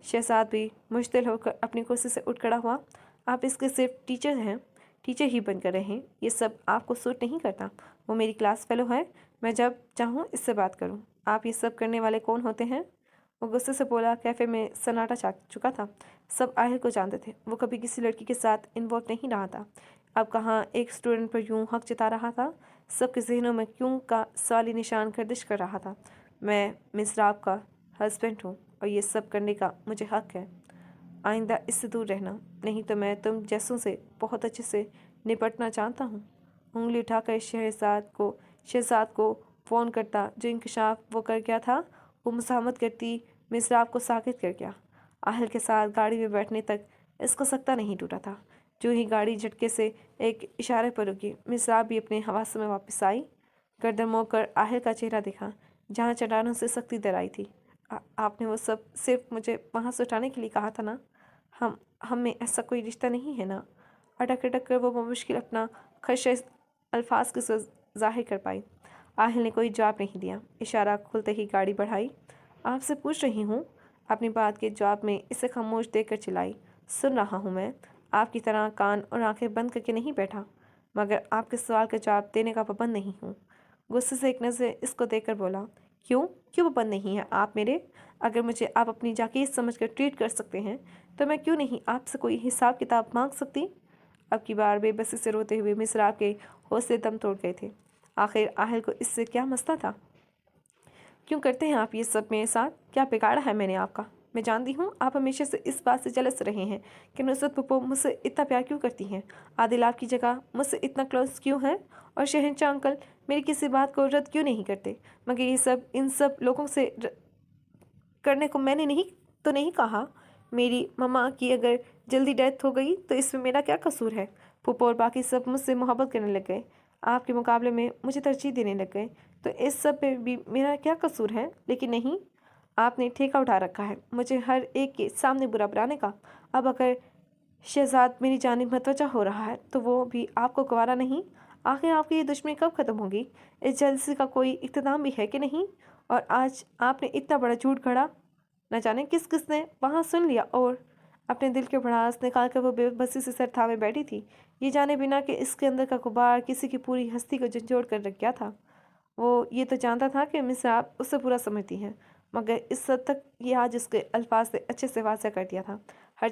शहजाद भी मुश्तिल होकर अपनी कुर्सी से उठ खड़ा हुआ। आप इसके सिर्फ टीचर हैं, टीचर ही बनकर रहें। ये सब आपको सूट नहीं करता। वो मेरी क्लास फेलो है, मैं जब चाहूँ इससे बात करूँ। आप ये सब करने वाले कौन होते हैं? वो गुस्से से बोला। कैफ़े में सन्नाटा छा चुका था। सब आहिल को जानते थे। वो कभी किसी लड़की के साथ इन्वॉल्व नहीं रहा था। अब कहाँ एक स्टूडेंट पर यूं हक जता रहा था। सबके जहनों में क्यों का सवाली निशान गर्दिश कर रहा था। मैं मिसराब का हस्बैंड हूँ और ये सब करने का मुझे हक है। आइंदा इससे दूर रहना, नहीं तो मैं तुम जैसों से बहुत अच्छे से निपटना जानता हूँ। उंगली उठाकर शहजाद को फ़ोन करता। जो इंकशाफ वो कर गया था, वो मुसामत करती मिसराब को साकित कर गया। आहिल के साथ गाड़ी में बैठने तक इसका सख्ता नहीं टूटा था। जो ही गाड़ी झटके से एक इशारे पर रुकी, मिसराब भी अपने हवास में वापस आई। गर्दन मोड़ कर आहिल का चेहरा देखा, जहाँ चट्टानों से सख्ती दर आई थी। आपने वो सब सिर्फ मुझे वहाँ से उठाने के लिए कहा था ना? हम में ऐसा कोई रिश्ता नहीं है ना? अटक अटक कर वो मुश्किल अपना खदशा अल्फाज के जाहिर कर पाई। आहिल ने कोई जवाब नहीं दिया। इशारा खुलते ही गाड़ी बढ़ाई। आपसे पूछ रही हूँ। अपनी बात के जवाब में इसे खामोश देखकर चिल्लाई। सुन रहा हूँ मैं, आपकी तरह कान और आंखें बंद करके नहीं बैठा, मगर आपके सवाल का जवाब देने का पाबंद नहीं हूँ। गुस्से से एक नज़र इसको देखकर बोला। क्यों क्यों पाबंद नहीं है आप मेरे? अगर मुझे आप अपनी जागीर समझ कर ट्रीट कर सकते हैं, तो मैं क्यों नहीं आपसे कोई हिसाब किताब मांग सकती? अब की बार बेबसी से रोते हुए मिसराब के हौसले दम तोड़ गए थे। आखिर आहिल को इससे क्या मसला था? क्यों करते हैं आप ये सब मेरे साथ? क्या बिगाड़ा है मैंने आपका? मैं जानती हूँ आप हमेशा से इस बात से जलस रहे हैं कि नुसरत पप्पो मुझसे इतना प्यार क्यों करती हैं, आदिल आपकी जगह मुझसे इतना क्लोज क्यों है, और शहंशाह अंकल मेरी किसी बात को रद्द क्यों नहीं करते। मगर ये सब इन सब लोगों से करने को मैंने नहीं कहा। मेरी मम्मा की अगर जल्दी डेथ हो गई तो इसमें मेरा क्या कसूर है? पप्पो और बाकी सब मुझसे मोहब्बत करने लग गए, आपके मुकाबले में मुझे तरजीह देने लग गए, तो इस सब में भी मेरा क्या कसूर है? लेकिन नहीं, आपने ठेका उठा रखा है मुझे हर एक के सामने बुरा बनाने का। अब अगर शहजाद मेरी जानिब मतवजा हो रहा है तो वो भी आपको गवारा नहीं। आखिर आपकी ये दुश्मनी कब ख़त्म होगी? इस जलसे का कोई इख्तिताम भी है कि नहीं? और आज आपने इतना बड़ा झूठ गढ़ा, न जाने किस किस ने वहाँ सुन लिया और अपने दिल के भड़ास निकाल कर वो बेबसी से सर थामे बैठी थी, ये जाने बिना कि इसके अंदर का गुबार किसी की पूरी हस्ती को झंझोड़ कर रख गया था। वो ये तो जानता था कि मिसराब उससे पूरा समझती हैं, मगर इस हद तक ये आज उसके अल्फाज से अच्छे से वाज़ह कर दिया था। हर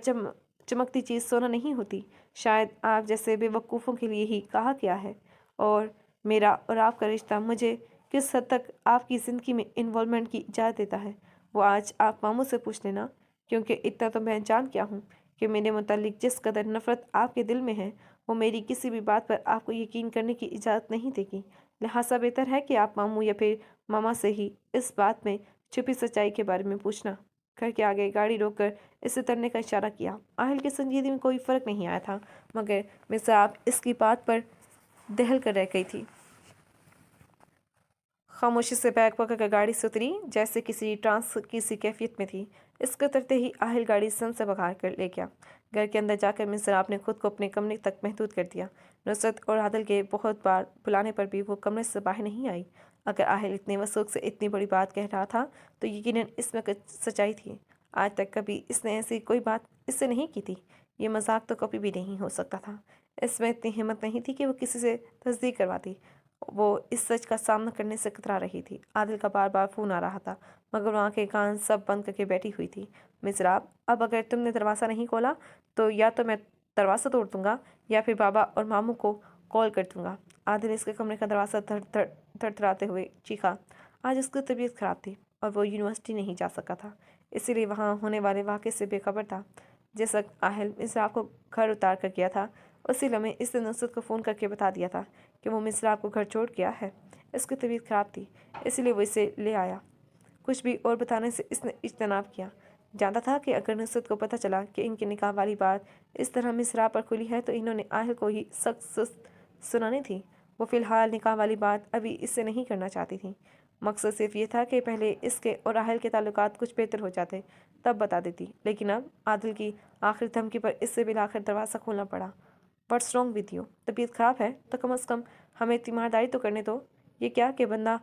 चमकती चीज़ सोना नहीं होती। शायद आप जैसे बेवकूफ़ों के लिए ही कहा गया है। और मेरा और आपका रिश्ता मुझे किस हद तक आपकी ज़िंदगी में इन्वॉल्वमेंट की इजाज़त देता है, वो आज आप मामू से पूछ लेना, क्योंकि इतना तो मैं जान क्या हूँ कि मेरे मुतालिक जिस कदर नफ़रत आपके दिल में है, वो मेरी किसी भी बात पर आपको यकीन करने की इजाज़त नहीं देगी। लिहाजा बेहतर है कि आप मामू या फिर मामा से ही इस बात में छुपी सच्चाई के बारे में पूछना। घर के आगे गाड़ी रोककर इसे तरने का इशारा किया। आहिल की संजीदगी में कोई फ़र्क नहीं आया था, मगर मिसराब इसकी बात पर दहल कर रह गई थी। खामोशी से बैग पकड़कर गाड़ी से उतरी, जैसे किसी ट्रांस की सी कैफियत में थी। इसके उतरते ही आहिल गाड़ी सन से भगा कर ले गया। घर के अंदर जाकर मिसराब ने खुद को अपने कमरे तक महदूद कर दिया। नुसरत और आदिल के बहुत बार बुलाने पर भी वो कमरे से बाहर नहीं आई। अगर आहिल इतने वसूख से इतनी बड़ी बात कह रहा था तो यकीनन इसमें कुछ सच्चाई थी। आज तक कभी इसने ऐसी कोई बात इससे नहीं की थी। ये मजाक तो कभी भी नहीं हो सकता था। इसमें इतनी हिम्मत नहीं थी कि वो किसी से तस्दीक करवाती। वो इस सच का सामना करने से कतरा रही थी। आदिल का बार बार फ़ोन आ रहा था मगर वो आंखें कान सब बंद करके बैठी हुई थी। मिसराब, अब अगर तुमने दरवाज़ा नहीं खोला तो या तो मैं दरवाज़ा तोड़ दूंगा या फिर बाबा और मामू को कॉल कर दूंगा। आदिल इसके कमरे का दरवाज़ा थरथराते हुए चीखा। आज उसकी तबीयत खराब थी और वो यूनिवर्सिटी नहीं जा सका था, इसीलिए वहाँ होने वाले वाक़े से बेखबर था। जिस वक्त आहिल मिसराब को घर उतार कर गया था उसी लम्हे इसने नुसरत को फ़ोन करके बता दिया था कि वो मिसराब को घर छोड़ गया है। इसकी तबीयत खराब थी इसलिए वो इसे ले आया। कुछ भी और बताने से इसने इज्तनाब किया। जानता था कि अगर नुसरत को पता चला कि इनकी निकाह वाली बात इस तरह मिसराब पर खुली है तो इन्होंने आहिल को ही सख्त सुनानी थी। वो फ़िलहाल निकाह वाली बात अभी इससे नहीं करना चाहती थी। मकसद सिर्फ ये था कि पहले इसके और आहिल के ताल्लुकात कुछ बेहतर हो जाते तब बता देती, लेकिन अब आदिल की आखिरी धमकी पर इससे भी आखिर दरवाज़ा खोलना पड़ा। What's wrong with you? तबीयत ख़राब है तो कम अज़ कम हमें तीमारदारी तो करने दो। ये क्या कि बंदा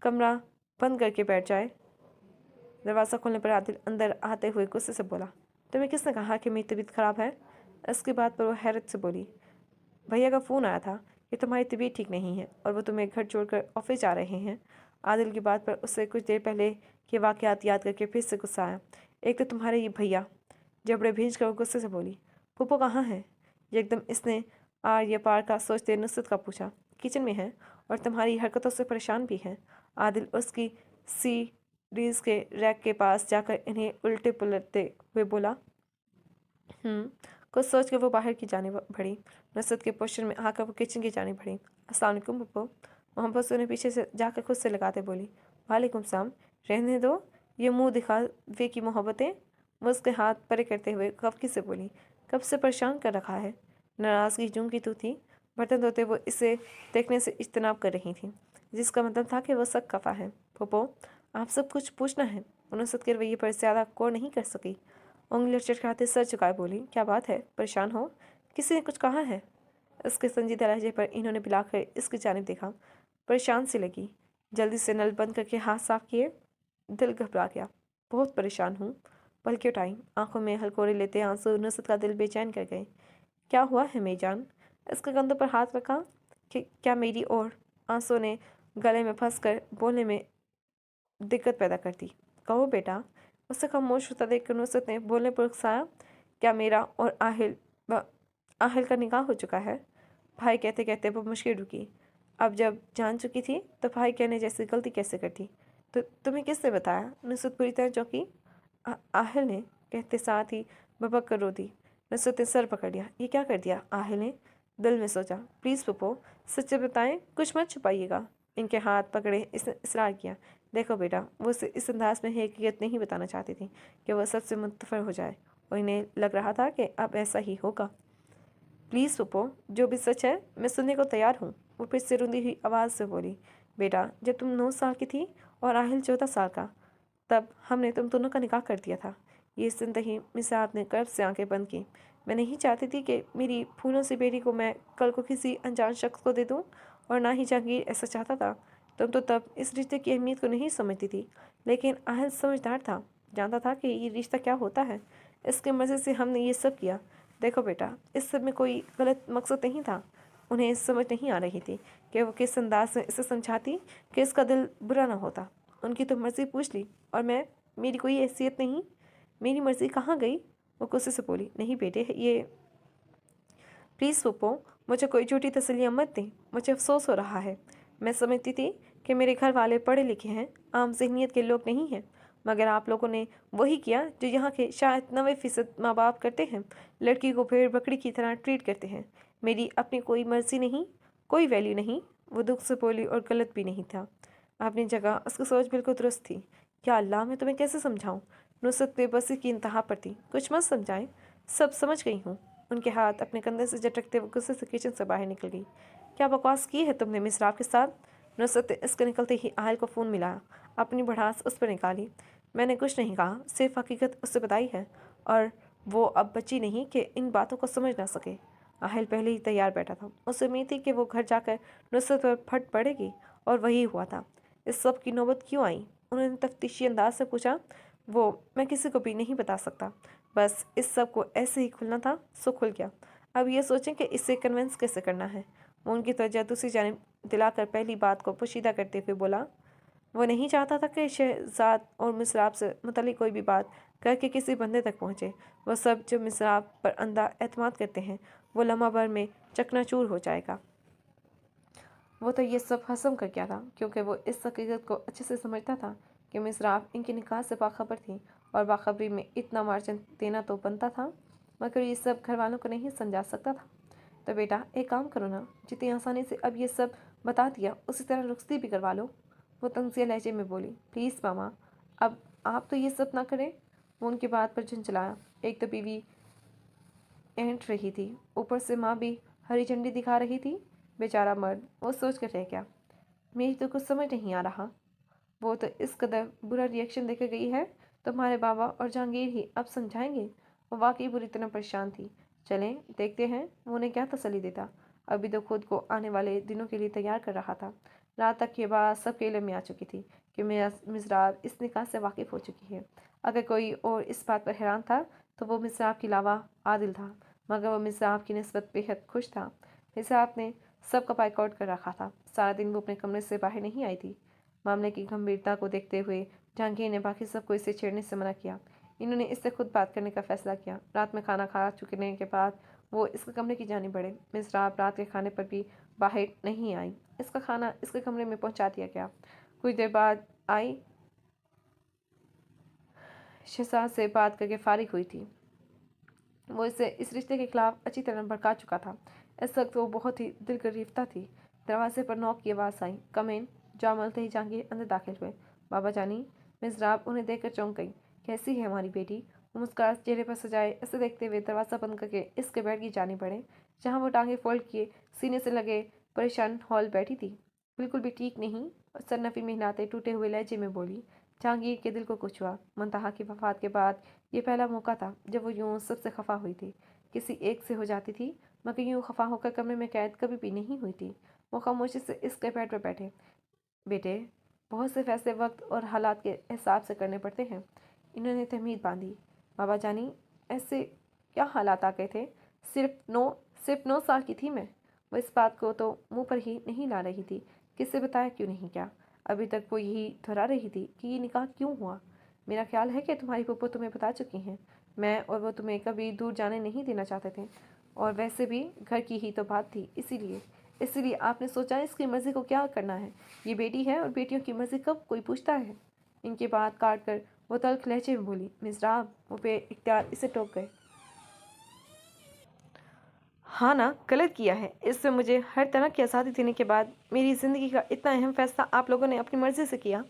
कमरा बंद करके बैठ जाए। दरवाज़ा खोलने पर आदिल अंदर आते हुए गुस्से से बोला, तुम्हें किसने कहा कि मेरी तबीयत ख़राब है? इसके बाद पर वो हैरत से बोली, भैया का फ़ोन आया था कि तुम्हारी तबीयत ठीक नहीं है और वो तुम्हें घर छोड़कर ऑफिस जा रहे हैं। आदिल की बात पर उससे कुछ देर पहले के वाक़यात याद करके फिर से गुस्सा आया। एक तो तुम्हारे ये भैया, जबड़े भेज कर वो गुस्से से बोली, फूफो कहाँ है? एकदम इसने आर या पार का सोचते नुसरत का पूछा। किचन में है और तुम्हारी हरकतों से परेशान भी है। आदिल उसकी सीरीज़ के रैक के पास जाकर इन्हें उल्टे पुलटते हुए बोला। कुछ सोच कर वो बाहर की जाने बढ़ी। नुसरत के पोस्टर में आकर वो किचन की जाने बढ़ी। अस्सलाम वालेकुम पप्पो। मोहब्बत से उन्हें पीछे से जाकर खुद से लगाते बोली, वालेकुम सलाम। रहने दो ये मुंह दिखावे की मोहब्बतें। वो उसके हाथ परे करते हुए खफकी से बोली, कब से परेशान कर रखा है? नाराज़गी जूं की तू थी। बर्तन धोते वो इसे देखने से इज्तनाब कर रही थी, जिसका मतलब था कि वो सख्त खफा है। पप्पो, आप सब कुछ पूछना है। नुसरत के रवैये पर ज़्यादा गौर नहीं कर सकी। उंगलियां चटकाते सर झुकाए बोली, क्या बात है? परेशान हो? किसी ने कुछ कहा है? उसके संजीदा लहजे पर इन्होंने बुलाकर इसकी जानिब देखा। परेशान सी लगी। जल्दी से नल बंद करके हाथ साफ किए। दिल घबरा गया। बहुत परेशान हूँ। पलकें उठाई, आंखों में हलकोरे लेते आंसू नुसरत का दिल बेचैन कर गए। क्या हुआ है मेजान? इसके कंधों पर हाथ रखा कि क्या मेरी और आंसू ने गले में फंस कर बोलने में दिक्कत पैदा कर दी। कहो बेटा। उसे खामोश होता देखकर नुसरत ने बोलने पर उकसाया, क्या मेरा और आहिल का निकाह हो चुका है? भाई कहते कहते वो मुश्किल रुकी। अब जब जान चुकी थी तो भाई कहने जैसी गलती कैसे करती? तो तुम्हें किसने बताया? नुसरत पूरी तरह चौंकी। आहिल ने, कहते साथ ही बबक कर रो दी। नुसरत ने सर पकड़ लिया। ये क्या कर दिया आहिल ने? दिल में सोचा, प्लीज़ पप्पो सच्चे बताएं, कुछ मत छुपाइएगा। इनके हाथ पकड़े इसने इसरार किया। देखो बेटा, वो इस अंदाज में हकीकत नहीं बताना चाहती थी कि वह सबसे मुतफर हो जाए और इन्हें लग रहा था कि अब ऐसा ही होगा। प्लीज़ पप्पो, जो भी सच है मैं सुनने को तैयार हूँ। वो फिर से रुंधी हुई आवाज़ से बोली, बेटा जब तुम 9 साल की थी और आहिल 14 साल का, तब हमने तुम दोनों का निकाह कर दिया था। ये सुनते ही मिसाब ने गर्व से आंखें बंद की। मैं नहीं चाहती थी कि मेरी फूलों सी बेटी को मैं कल को किसी अनजान शख्स को दे दूँ, और ना ही जहांगीर ऐसा चाहता था। तुम तो तब इस रिश्ते की अहमियत को नहीं समझती थी, लेकिन आहिल समझदार था, जानता था कि ये रिश्ता क्या होता है। इसके मज़े से हमने ये सब किया। देखो बेटा, इस सब में कोई गलत मकसद नहीं था। उन्हें समझ नहीं आ रही थी कि वो किस अंदाज में इसे समझाती कि इसका दिल बुरा ना होता। उनकी तो मर्ज़ी पूछ ली और मेरी कोई हैसियत नहीं। मेरी मर्ज़ी कहाँ गई? वो गुस्से से बोली, नहीं बेटे, ये प्लीज़ पप्पो, मुझे कोई झूठी तसल्लियाँ मत दें। मुझे अफसोस हो रहा है। मैं समझती थी कि मेरे घर वाले पढ़े लिखे हैं, आम ज़हनियत के लोग नहीं हैं, मगर आप लोगों ने वही किया जो यहाँ के शायद 90% माँ बाप करते हैं। लड़की को भेड़ बकरी की तरह ट्रीट करते हैं। मेरी अपनी कोई मर्ज़ी नहीं, कोई वैल्यू नहीं। वो दुख से बोली और गलत भी नहीं था। अपनी जगह उसकी सोच बिल्कुल दुरुस्त थी। या अल्लाह, मैं तुम्हें कैसे समझाऊँ? नुसरत बेबसी की इंतहा पर थी। कुछ मत समझाएं, सब समझ गई हूँ। उनके हाथ अपने कंधे से झटकते हुए गुस्से से किचन से बाहर निकल गई। क्या बकवास की है तुमने मिसराब के साथ? नुसरत ने इसके निकलते ही आहिल को फ़ोन मिलाया, अपनी भड़ास उस पर निकाली। मैंने कुछ नहीं कहा, सिर्फ हकीकत उससे बताई है, और वो अब बची नहीं कि इन बातों को समझ ना सके। आहिल पहले ही तैयार बैठा था। उसे उम्मीद थी कि वो घर जाकर नुसरत पर फट पड़ेगी, और वही हुआ था। इस सब की नौबत क्यों आई? उन्होंने तफ्तीशी अंदाज से पूछा। मैं किसी को भी नहीं बता सकता। बस इस सब को ऐसे ही खुलना था, सो खुल गया। अब ये सोचें कि इसे कन्विंस कैसे करना है। वो उनकी तवज्जो दूसरी जानिब दिलाकर पहली बात को पोशीदा करते हुए बोला। वो नहीं चाहता था कि शहजाद और मिसराब से मुतल्लिक कोई भी बात करके किसी बंदे तक पहुँचे। वह सब जो मिसराब पर अंधा एतमाद करते हैं, वो लम्हा भर में चकनाचूर हो जाएगा। वो तो ये सब हसम कर गया था, क्योंकि वो इस हकीकत को अच्छे से समझता था कि मिसराब इनके निकाह से बाखबर थी, और बाखबरी में इतना मार्जिन देना तो बनता था, मगर ये सब घर वालों को नहीं समझा सकता था। तो बेटा एक काम करो ना, जितनी आसानी से अब ये सब बता दिया उसी तरह रुखसती भी करवा लो। वो तंजिया लहजे में बोली। प्लीज़ मामा, अब आप तो ये सब ना करें। वो उनकी बात पर झुंझलाया। एक तो बीवी ऐंठ रही थी, ऊपर से माँ भी हरी झंडी दिखा रही थी। बेचारा मर्द, वो सोच कर रह गया। मेरी तो कुछ समझ नहीं आ रहा। वो तो इस कदर बुरा रिएक्शन देकर गई है, तुम्हारे बाबा और जहांगीर ही अब समझाएंगे। वो वाकई बुरी तरह परेशान थी। चलें देखते हैं वो उन्हें क्या तसल्ली देता। अभी तो खुद को आने वाले दिनों के लिए तैयार कर रहा था। रात तक ये बात सबके इल्म में आ चुकी थी कि मिसराब इस निकाह से वाकिफ़ हो चुकी है। अगर कोई और इस बात पर हैरान था तो वो मिसराब के अलावा आदिल था, मगर वो मिसराब की निस्बत बेहद खुश था। मिसराब ने सबका बाइकआउट कर रखा था। सारा दिन वो अपने कमरे से बाहर नहीं आई थी। मामले की गंभीरता को देखते हुए जहांगीर ने बाकी सबको इसे छेड़ने से मना किया। इन्होंने इससे खुद बात करने का फैसला किया। रात में खाना खा चुकने के बाद वो इसके कमरे की जाने बढ़े। मिसराब रात के खाने पर भी बाहर नहीं आई। इसका खाना इसके कमरे में पहुंचा दिया गया। कुछ देर बाद आई। शहजाद से बात करके फारिग हुई थी। वो इसे इस रिश्ते के खिलाफ अच्छी तरह भड़का चुका था। इस वक्त वो बहुत ही दिलगरीफ्ता थी। दरवाजे पर नॉक की आवाज़ आई। कम इन। जा मलते ही जहांगीर अंदर दाखिल हुए। बाबा जानी। मिसराब उन्हें देखकर चौंक गई। कैसी है हमारी बेटी? वो मुस्कुरा चेहरे पर सजाए इसे देखते हुए दरवाज़ा बंद करके इसके बेड की जानी पड़े, जहाँ वो टांगे फोल्ड किए सीने से लगे परेशान हॉल बैठी थी। बिल्कुल भी ठीक नहीं, सरनफी में हिलाते टूटे हुए लहजे में बोली। जहांगीर के दिल को कुछ हुआ। मुंतहा की वफात के बाद ये पहला मौका था जब वो यूं सबसे खफा हुई थी। किसी एक से हो जाती थी, मगर यूं खफा होकर कमरे में कैद कभी भी नहीं हुई थी। वो खामोशी से इसके बेड पर बैठे। बेटे, बहुत से फैसले वक्त और हालात के हिसाब से करने पड़ते हैं। इन्होंने तहमीद बांधी। बाबा जानी, ऐसे क्या हालात आ गए थे? सिर्फ 9 साल की थी मैं। वो इस बात को तो मुंह पर ही नहीं ला रही थी। किससे बताया क्यों नहीं क्या? अभी तक वो यही दोहरा रही थी कि ये निकाह क्यों हुआ। मेरा ख्याल है कि तुम्हारी फूफो तुम्हें बता चुकी हैं। मैं और वो तुम्हें कभी दूर जाने नहीं देना चाहते थे, और वैसे भी घर की ही तो बात थी, इसीलिए आपने सोचा इसकी मर्ज़ी को क्या करना है। ये बेटी है और बेटियों की मर्ज़ी कब कोई पूछता है। इनकी बात काट कर वो तल्ख लहजे में बोली। मिसराब, वो पे इख्तियार इसे टोक गए। हाँ ना, गलत किया है। इससे मुझे हर तरह की आज़ादी देने के बाद मेरी ज़िंदगी का इतना अहम फैसला आप लोगों ने अपनी मर्ज़ी से किया।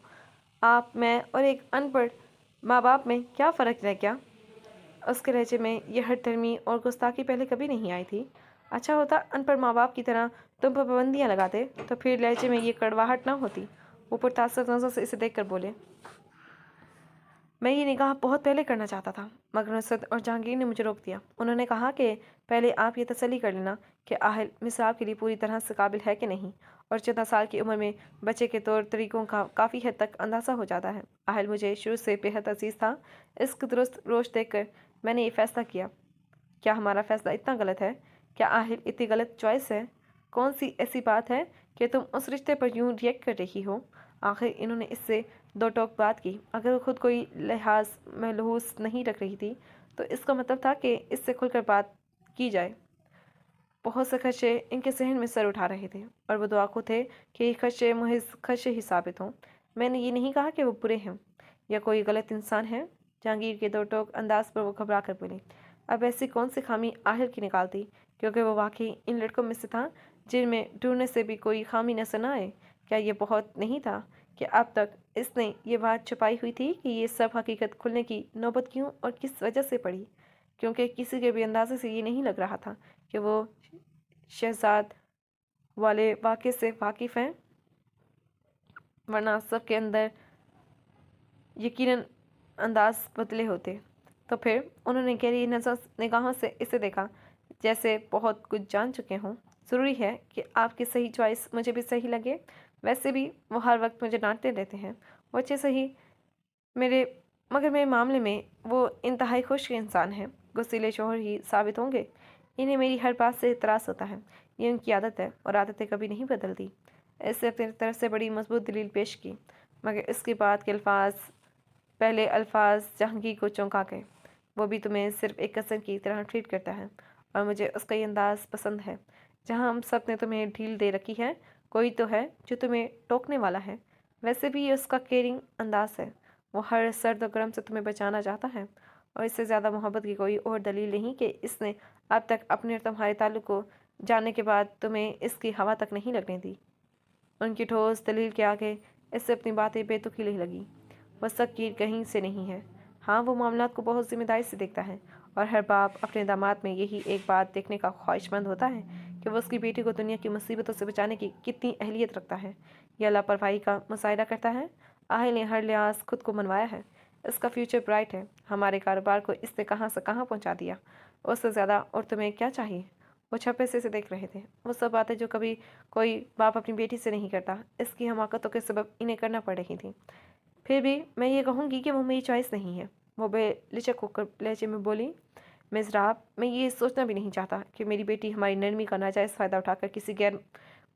आप, मैं और एक अनपढ़ माँ बाप में क्या फ़र्क रह गया? उसके लहजे में यह हठधर्मी और गुस्ताखी पहले कभी नहीं आई थी। अच्छा होता अनपढ़ माँ बाप की तरह तुम पर पाबंदियाँ लगाते, तो फिर लहजे में ये कड़वाहट ना होती। वो पुरतासर नज़र से इसे देखकर बोले। मैं ये निकाह बहुत पहले करना चाहता था, मगर नुसरत और जहांगीर ने मुझे रोक दिया। उन्होंने कहा कि पहले आप ये तसल्ली कर लेना कि आहिल मिसराब के लिए पूरी तरह से काबिल है कि नहीं, और 14 साल की उम्र में बच्चे के तौर तरीक़ों का काफ़ी हद तक अंदाज़ा हो जाता है। आहिल मुझे शुरू से बेहद अजीज़ था। इसका दुरुस्त रोश देखकर मैंने ये फ़ैसला किया। क्या हमारा फ़ैसला इतना गलत है? क्या आहिल इतनी गलत चॉइस है? कौन सी ऐसी बात है कि तुम उस रिश्ते पर यूं रिएक्ट कर रही हो? आखिर इन्होंने इससे दो टोक बात की। अगर वो खुद कोई लिहाज महसूस नहीं रख रही थी, तो इसका मतलब था कि इससे खुलकर बात की जाए। बहुत से खदशे इनके सहन में सर उठा रहे थे, और वो दुआ को थे कि ये खदशे मुहिज खदशे ही साबित हों। मैंने ये नहीं कहा कि वो बुरे हैं या कोई गलत इंसान है। जहांगीर के दो टोक अंदाज पर वो घबरा कर बोली। अब ऐसी कौन सी खामी आहिर की निकालती, क्योंकि वो वाकई इन लड़कों में से था जिनमें ढूंढने से भी कोई खामी न सुना आए। क्या ये बहुत नहीं था कि अब तक इसने ये बात छुपाई हुई थी कि ये सब हकीकत खुलने की नौबत क्यों और किस वजह से पड़ी? क्योंकि किसी के भी अंदाजे से ये नहीं लग रहा था कि वो शहजाद वाले वाक़े से वाकिफ़ हैं, वरना सबके अंदर यकीनन अंदाज बदले होते। तो फिर उन्होंने गहरी निगाहों से इसे देखा, जैसे बहुत कुछ जान चुके हों। ज़रूरी है कि आपकी सही चॉइस मुझे भी सही लगे। वैसे भी वो हर वक्त मुझे डांटते रहते हैं। वो अच्छे सही मेरे मगर मेरे मामले में वो इंतहाई खुश इंसान हैं। गुस्सीले शोहर ही साबित होंगे। इन्हें मेरी हर बात से इतराज़ होता है। ये उनकी आदत है और आदतें कभी नहीं बदलती। ऐसे अपनी तरफ से बड़ी मजबूत दलील पेश की, मगर इसके बाद के पहले अल्फाज जहांगीर को चौंका गए। वो भी तुम्हें सिर्फ एक कज़न की तरह ट्रीट करता है और मुझे उसका ये अंदाज़ पसंद है। जहाँ हम सब ने तुम्हें ढील दे रखी है, कोई तो है जो तुम्हें टोकने वाला है। वैसे भी ये उसका केयरिंग अंदाज है। वो हर सर्द और गर्म से तुम्हें बचाना चाहता है और इससे ज़्यादा मोहब्बत की कोई और दलील नहीं कि इसने अब तक अपने और तुम्हारे ताल्लुक को जानने के बाद तुम्हें इसकी हवा तक नहीं लगने दी। उनकी ठोस दलील के आगे इससे अपनी बातें बेतुकी लगी। वह शकीर कहीं से नहीं है। हाँ, वो मामलात को बहुत जिम्मेदारी से देखता है और हर बाप अपने दामाद में यही एक बात देखने का ख्वाहिशमंद होता है कि वो उसकी बेटी को दुनिया की मुसीबतों से बचाने की कितनी अहलियत रखता है या लापरवाही का मुशाहिदा करता है। आहिल ने हर लिहाज खुद को मनवाया है। इसका फ्यूचर ब्राइट है। हमारे कारोबार को इसने कहाँ से कहाँ पहुँचा दिया। उससे ज़्यादा और तुम्हें क्या चाहिए? वो छप्पे से देख रहे थे। वो सब बातें जो कभी कोई बाप अपनी बेटी से नहीं करता, इसकी हमाकतों के सबब इन्हें करना पड़ रही थी। फिर भी मैं ये कहूँगी कि वो मेरी चॉइस नहीं है। वो बेलिचक होकर लहजे में बोली, मिज़राब, मैं ये सोचना भी नहीं चाहता कि मेरी बेटी हमारी नरमी का नाजायज़ फ़ायदा उठाकर किसी गैर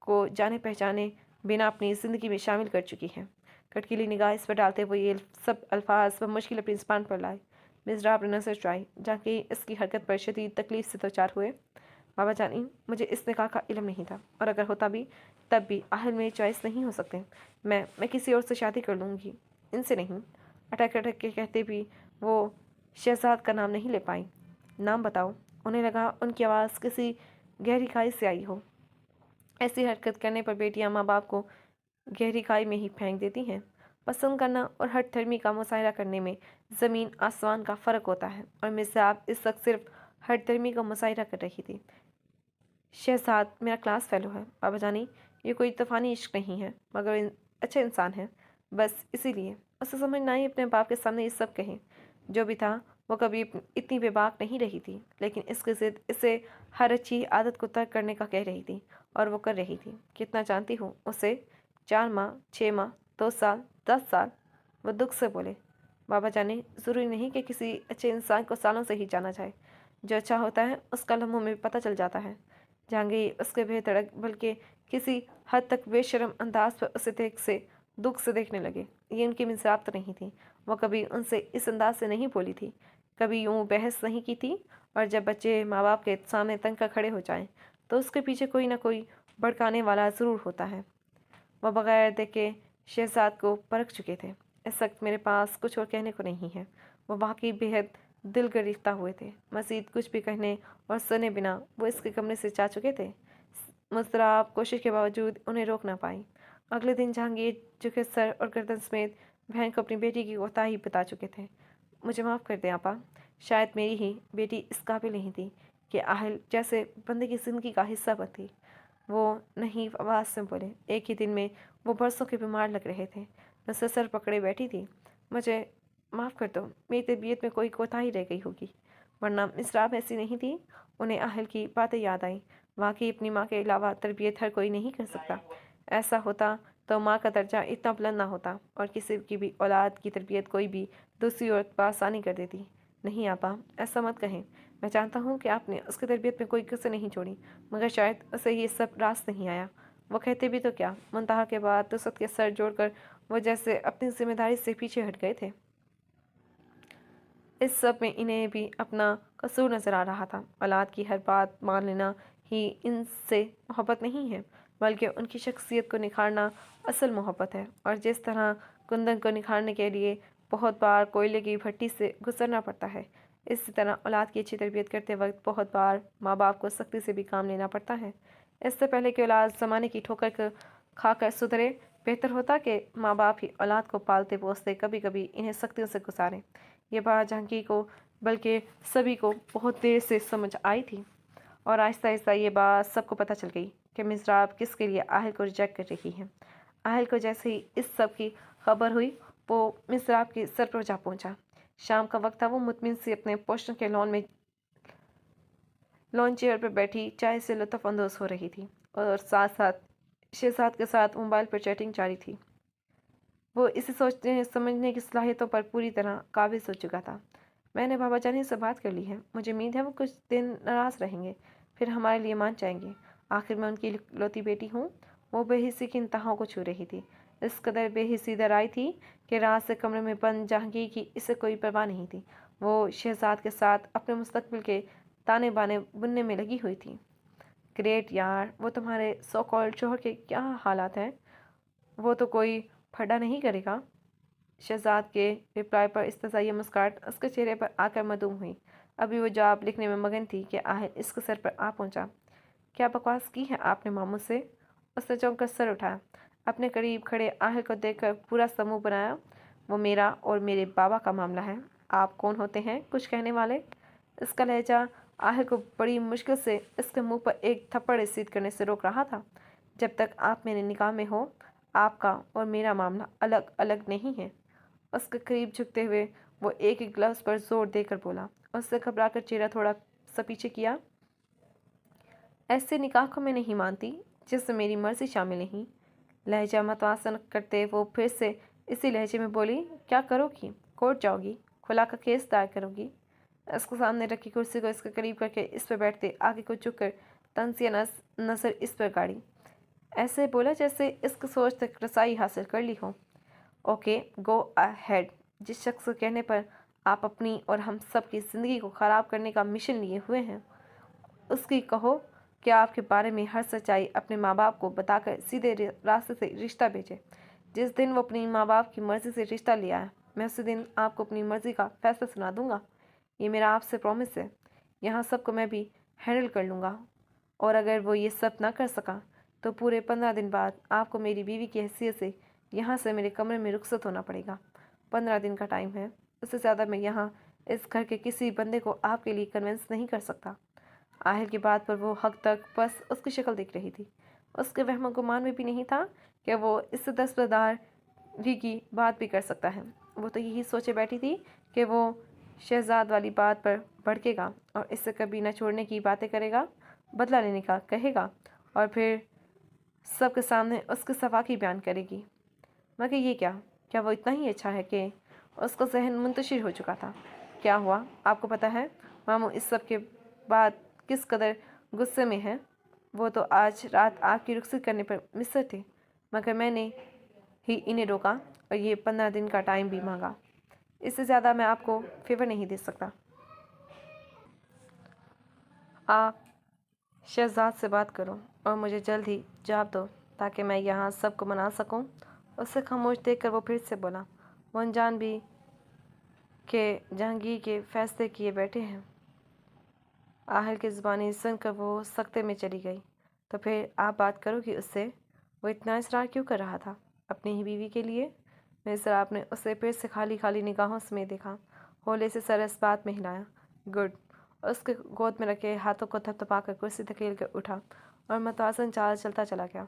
को जाने पहचाने बिना अपनी ज़िंदगी में शामिल कर चुकी है। कटकीली निगाह इस पर डालते हुए ये सब अल्फाज व मुश्किल अपनी ज़बान पर लाए। मिज़राब ने नजर चुराई, जहाँ इसकी हरकत पर शदीद तकलीफ से दो चार हुए। बाबा जानी, मुझे इस निकाह का इल्म नहीं था, और अगर होता भी तब भी आहिल मेरी चॉइस नहीं हो सकते। मैं किसी और से शादी कर लूँगी, इनसे नहीं। अटक अटक के कहते भी वो शहजाद का नाम नहीं ले पाई। नाम बताओ। उन्हें लगा उनकी आवाज़ किसी गहरी खाई से आई हो। ऐसी हरकत करने पर बेटियां माँ बाप को गहरी खाई में ही फेंक देती हैं। पसंद करना और हर धर्मी का मुशाहिदा करने में ज़मीन आसमान का फ़र्क होता है, और मिर्ज़ाब इस वक्त सिर्फ हर धर्मी का मुशाहिदा कर रही थी। शहजाद मेरा क्लास फेलो है बाबा जानी। ये कोई तूफ़ानी इश्क नहीं है, मगर अच्छा इंसान है। बस इसीलिए उसे समझ ना ही अपने बाप के सामने ये सब कहें। जो भी था वो कभी इतनी बेबाक नहीं रही थी, लेकिन इसकी ज़िद इसे हर अच्छी आदत को तर्क करने का कह रही थी, और वो कर रही थी। कितना जानती हूँ उसे? 4 माह, 6 माह, 2 साल, 10 साल। वो दुख से बोले, बाबा जाने, ज़रूरी नहीं कि किसी अच्छे इंसान को सालों से ही जाना जाए। जो अच्छा होता है उसका लम्हों में पता चल जाता है। जहांगीर उसके बेधड़क बल्कि किसी हद तक बेशर्म अंदाज पर उसे दुख से देखने लगे। ये उनकी मिज़ाज तो नहीं थी। वो कभी उनसे इस अंदाज से नहीं बोली थी, कभी यूँ बहस नहीं की थी। और जब बच्चे माँ बाप के सामने तनका खड़े हो जाएं, तो उसके पीछे कोई ना कोई भड़काने वाला ज़रूर होता है। वह बगैर देखे शहजाद को परख चुके थे। इस वक्त मेरे पास कुछ और कहने को नहीं है। वो वाकई बेहद दिल गरिफ्ता हुए थे। मज़ीद कुछ भी कहने और सुने बिना वो इसके कमरे से जा चुके थे। मुस्तराब कोशिश के बावजूद उन्हें रोक ना पाई। अगले दिन जहांगीर झुके सर और गर्दन समेत बहन को अपनी बेटी की कोताही बता चुके थे। मुझे माफ़ कर दें आपा, शायद मेरी ही बेटी इस काबिल नहीं थी कि आहिल जैसे बंदे की ज़िंदगी का हिस्सा बनती। वो नहीं आवाज़ से बोले। एक ही दिन में वो बरसों के बीमार लग रहे थे। मैं सर पकड़े बैठी थी। मुझे माफ़ कर दो, मेरी तबीयत में कोई कोताही रह गई होगी, वरना मिसराब ऐसी नहीं थी। उन्हें आहिल की बातें याद आई। वाकई अपनी माँ के अलावा तरबियत हर कोई नहीं कर सकता। ऐसा होता तो माँ का दर्जा इतना बुलंद ना होता, और किसी की भी औलाद की तरबियत कोई भी दूसरी औरत पर आसानी कर देती। नहीं आपा, ऐसा मत कहें। मैं जानता हूँ कि आपने उसकी तरबियत में कोई कसर नहीं छोड़ी, मगर शायद उसे ये सब रास नहीं आया। वो कहते भी तो क्या, मुंतहा के बाद तो सबके सर जोड़कर वो जैसे अपनी जिम्मेदारी से पीछे हट गए थे। इस सब में इन्हें भी अपना कसूर नज़र आ रहा था। औलाद की हर बात मान लेना ही इनसे मोहब्बत नहीं है, बल्कि उनकी शख्सियत को निखारना असल मोहब्बत है। और जिस तरह कुंदन को निखारने के लिए बहुत बार कोयले की भट्टी से गुजरना पड़ता है, इसी तरह औलाद की अच्छी तरबियत करते वक्त बहुत बार माँ बाप को सख्ती से भी काम लेना पड़ता है। इससे पहले कि औलाद ज़माने की ठोकर खाकर सुधरे, बेहतर होता कि माँ बाप ही औलाद को पालते पोसते कभी कभी इन्हें सख्तियों से गुजारें। ये बात जहांगीर को बल्कि सभी को बहुत देर से समझ आई थी, और आहिस्ता आहिस्ता ये बात सबको पता चल गई कि मिज़राब किसके लिए आहिल को रिजेक्ट कर रही है। आहिल को जैसे ही इस सब की खबर हुई, वो मिज़राब के सर पर जा पहुंचा। शाम का वक्त था। वो मुतमिन से अपने पोस्टर के लॉन चेयर पर बैठी चाय से लुत्फ अंदोज हो रही थी और साथ साथ शहजाद के साथ मोबाइल पर चैटिंग जारी थी। वो इसे सोचने समझने की सलाहियतों पर पूरी तरह काबिज हो चुका था। मैंने बाबा जानी से बात कर ली है। मुझे उम्मीद है वो कुछ दिन नाराज़ रहेंगे, फिर हमारे लिए मान जाएंगे। आखिर मैं उनकी इकलौती बेटी हूँ। वो बेहिसी की इंतहाओं को छू रही थी। इस कदर बेहिसी दर आई थी कि रात से कमरे में बंद जहांगीर की इसे कोई परवाह नहीं थी। वो शहजाद के साथ अपने मुस्तकबिल के ताने बाने बुनने में लगी हुई थी। ग्रेट यार, वो तुम्हारे सो कॉल्ड शोहर के क्या हालात हैं? वो तो कोई फड्डा नहीं करेगा। शहजाद के रिप्लाई पर इस्तज़ाइया मुस्कुराहट उसके चेहरे पर आकर मदूम हुई। अभी वो जवाब लिखने में मगन थी कि आहिर इसके सर पर आ पहुंचा। क्या बकवास की है आपने मामू से? उसने चौंक कर सर उठाया। अपने करीब खड़े आहिर को देखकर पूरा समूह बनाया। वो मेरा और मेरे बाबा का मामला है। आप कौन होते हैं कुछ कहने वाले? इसका लहजा आहिर को बड़ी मुश्किल से इसके मुंह पर एक थप्पड़ रसीद करने से रोक रहा था। जब तक आप मेरे निकाह में हो, आपका और मेरा मामला अलग अलग नहीं है। उसके करीब झुकते हुए वो एक एक ग्लव्स पर जोर देकर बोला। उससे घबराकर चेहरा थोड़ा सा पीछे किया। ऐसे निकाह को मैं नहीं मानती जिसमें मेरी मर्जी शामिल नहीं। लहजा मतवासन करते वो फिर से इसी लहजे में बोली, क्या करोगी? कोर्ट जाओगी? खुला का केस दायर करोगी? इसको सामने रखी कुर्सी को इसके करीब करके इस पर बैठते आगे को झुककर तंसिया नजर इस पर गाड़ी। ऐसे बोला जैसे इसकी सोच तक रसाई हासिल कर ली हो। Okay, go ahead. जिस शख्स के कहने पर आप अपनी और हम सब की ज़िंदगी को ख़राब करने का मिशन लिए हुए हैं, उसकी कहो कि आपके बारे में हर सच्चाई अपने माँ बाप को बताकर सीधे रास्ते से रिश्ता भेजे। जिस दिन वो अपनी माँ बाप की मर्ज़ी से रिश्ता लिया है, मैं उसी दिन आपको अपनी मर्ज़ी का फैसला सुना दूंगा। ये मेरा आपसे प्रॉमिस है। यहाँ सबको मैं भी हैंडल कर लूँगा। और अगर वो ये सब ना कर सका तो पूरे 15 दिन बाद आपको मेरी बीवी की हैसियत से यहाँ से मेरे कमरे में रुखसत होना पड़ेगा। 15 दिन का टाइम है। उससे ज़्यादा मैं यहाँ इस घर के किसी बंदे को आपके लिए कन्विंस नहीं कर सकता। आहिर की बात पर वो हक तक बस उसकी शक्ल दिख रही थी। उसके वहम गुमान में भी नहीं था कि वो इससे दस्तबरदारी की बात भी कर सकता है। वो तो यही सोचे बैठी थी कि वो शहजाद वाली बात पर भड़केगा और इससे कभी न छोड़ने की बातें करेगा, बदला लेने का कहेगा और फिर सबके सामने उसके सफा की बयान करेगी। मगर ये क्या वो इतना ही अच्छा है कि उसका जहन मुंतशिर हो चुका था? क्या हुआ आपको पता है? मामू इस सब के बाद किस कदर गुस्से में है। वो तो आज रात आपकी रुखसत करने पर मिस्र थे, मगर मैंने ही इन्हें रोका और ये 15 दिन का टाइम भी मांगा। इससे ज़्यादा मैं आपको फेवर नहीं दे सकता। आप शहजाद से बात करो और मुझे जल्द ही जवाब दो ताकि मैं यहाँ सबको मना सकूँ। उससे खामोश देखकर वो फिर से बोला। वो अनजान भी के जहांगीर के फैसले किए बैठे हैं। आहिर की ज़ुबानी सुनकर वो सख्ते में चली गई। तो फिर आप बात करोगी उससे? वो इतना इसरार क्यों कर रहा था अपनी ही बीवी के लिए? मिस्र आपने उसे फिर से खाली खाली निगाहों में देखा। होले से सर इस बात में हिलाया। गुड। उसके गोद में रखे हाथों को थपथपाकर कुर्सी धकेल कर उठा और मतवाज़न चाल चलता चला गया।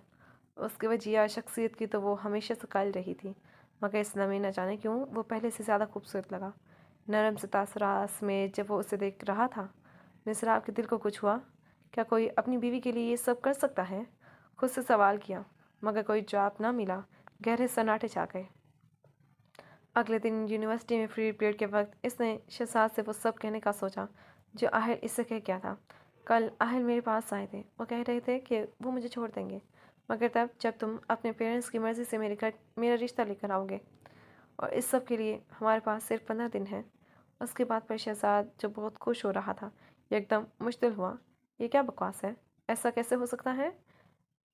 उसकी वजिया शख्सियत की तो वो हमेशा से कायल रही थी, मगर इस लम्हे न जाने क्यों वो पहले से ज़्यादा खूबसूरत लगा। नरम से तासरास में जब वो उसे देख रहा था, मिस्र आपके दिल को कुछ हुआ? क्या कोई अपनी बीवी के लिए ये सब कर सकता है? खुद से सवाल किया, मगर कोई जवाब ना मिला। गहरे सन्नाटे छा गए। अगले दिन यूनिवर्सिटी में फ्री पीरियड के वक्त इसने शहजाद से वो सब कहने का सोचा जो आहिर इससे कह गया था। कल आहिर मेरे पास आए थे। वो कह रहे थे कि वो मुझे छोड़ देंगे, मगर तब जब तुम अपने पेरेंट्स की मर्ज़ी से मेरे घर मेरा रिश्ता लेकर आओगे। और इस सब के लिए हमारे पास सिर्फ 15 दिन है। उसके बाद पर शहजाद जो बहुत खुश हो रहा था एकदम मुश्तिल हुआ। ये क्या बकवास है? ऐसा कैसे हो सकता है?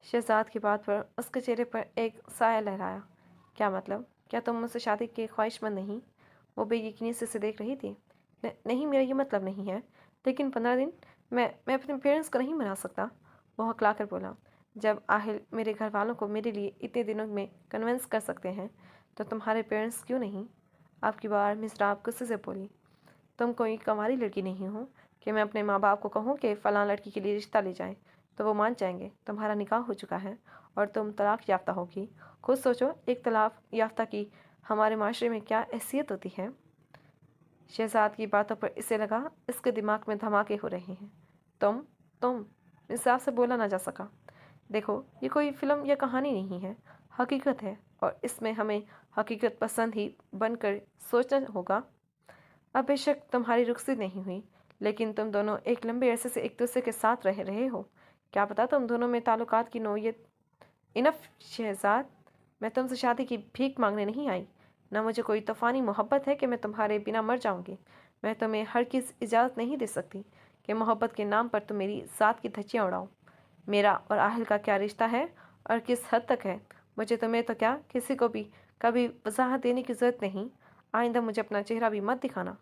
शहजाद की बात पर उसके चेहरे पर एक साया लहराया। क्या मतलब? क्या तुम मुझसे शादी के ख्वाहिशमंद नहीं? वो बेयकीनी से देख रही थी। नहीं, मेरा ये मतलब नहीं है, लेकिन 15 दिन मैं अपने पेरेंट्स को नहीं मना सकता। वो हकला कर बोला। जब आहिर मेरे घर वालों को मेरे लिए इतने दिनों में कन्विंस कर सकते हैं तो तुम्हारे पेरेंट्स क्यों नहीं? आपकी बार मिस्र आप गुस्से से बोली। तुम कोई कंवारी लड़की नहीं हो कि मैं अपने माँ बाप को कहूँ कि फ़लाँ लड़की के लिए रिश्ता ले जाएं तो वो मान जाएंगे। तुम्हारा निकाह हो चुका है और तुम तलाक याफ्ता होगी। खुद सोचो, एक तलाक याफ्ता की हमारे माशरे में क्या हैसियत होती है। शहजाद की बातों पर इसे लगा इसके दिमाग में धमाके हो रहे हैं। तुम इंसाफ से बोला ना जा सका। देखो, ये कोई फिल्म या कहानी नहीं है, हकीकत है, और इसमें हमें हकीकत पसंद ही बनकर सोचना होगा। अब बेशक तुम्हारी रुखसत नहीं हुई, लेकिन तुम दोनों एक लंबे अरसे से एक दूसरे के साथ रह रहे हो। क्या पता तुम दोनों में ताल्लुकात की नोयत। इनफ शहजाद, मैं तुमसे शादी की भीख मांगने नहीं आई। न मुझे कोई तूफानी मोहब्बत है कि मैं तुम्हारे बिना मर जाऊंगी। मैं तुम्हें हर किस इजाज़त नहीं दे सकती कि मोहब्बत के नाम पर तुम मेरी ज़ात की धज्जियाँ उड़ाओ। मेरा और आहिल का क्या रिश्ता है और किस हद तक है, मुझे तुम्हें तो क्या किसी को भी कभी वजाहत देने की ज़रूरत नहीं। आइंदा मुझे अपना चेहरा भी मत दिखाना।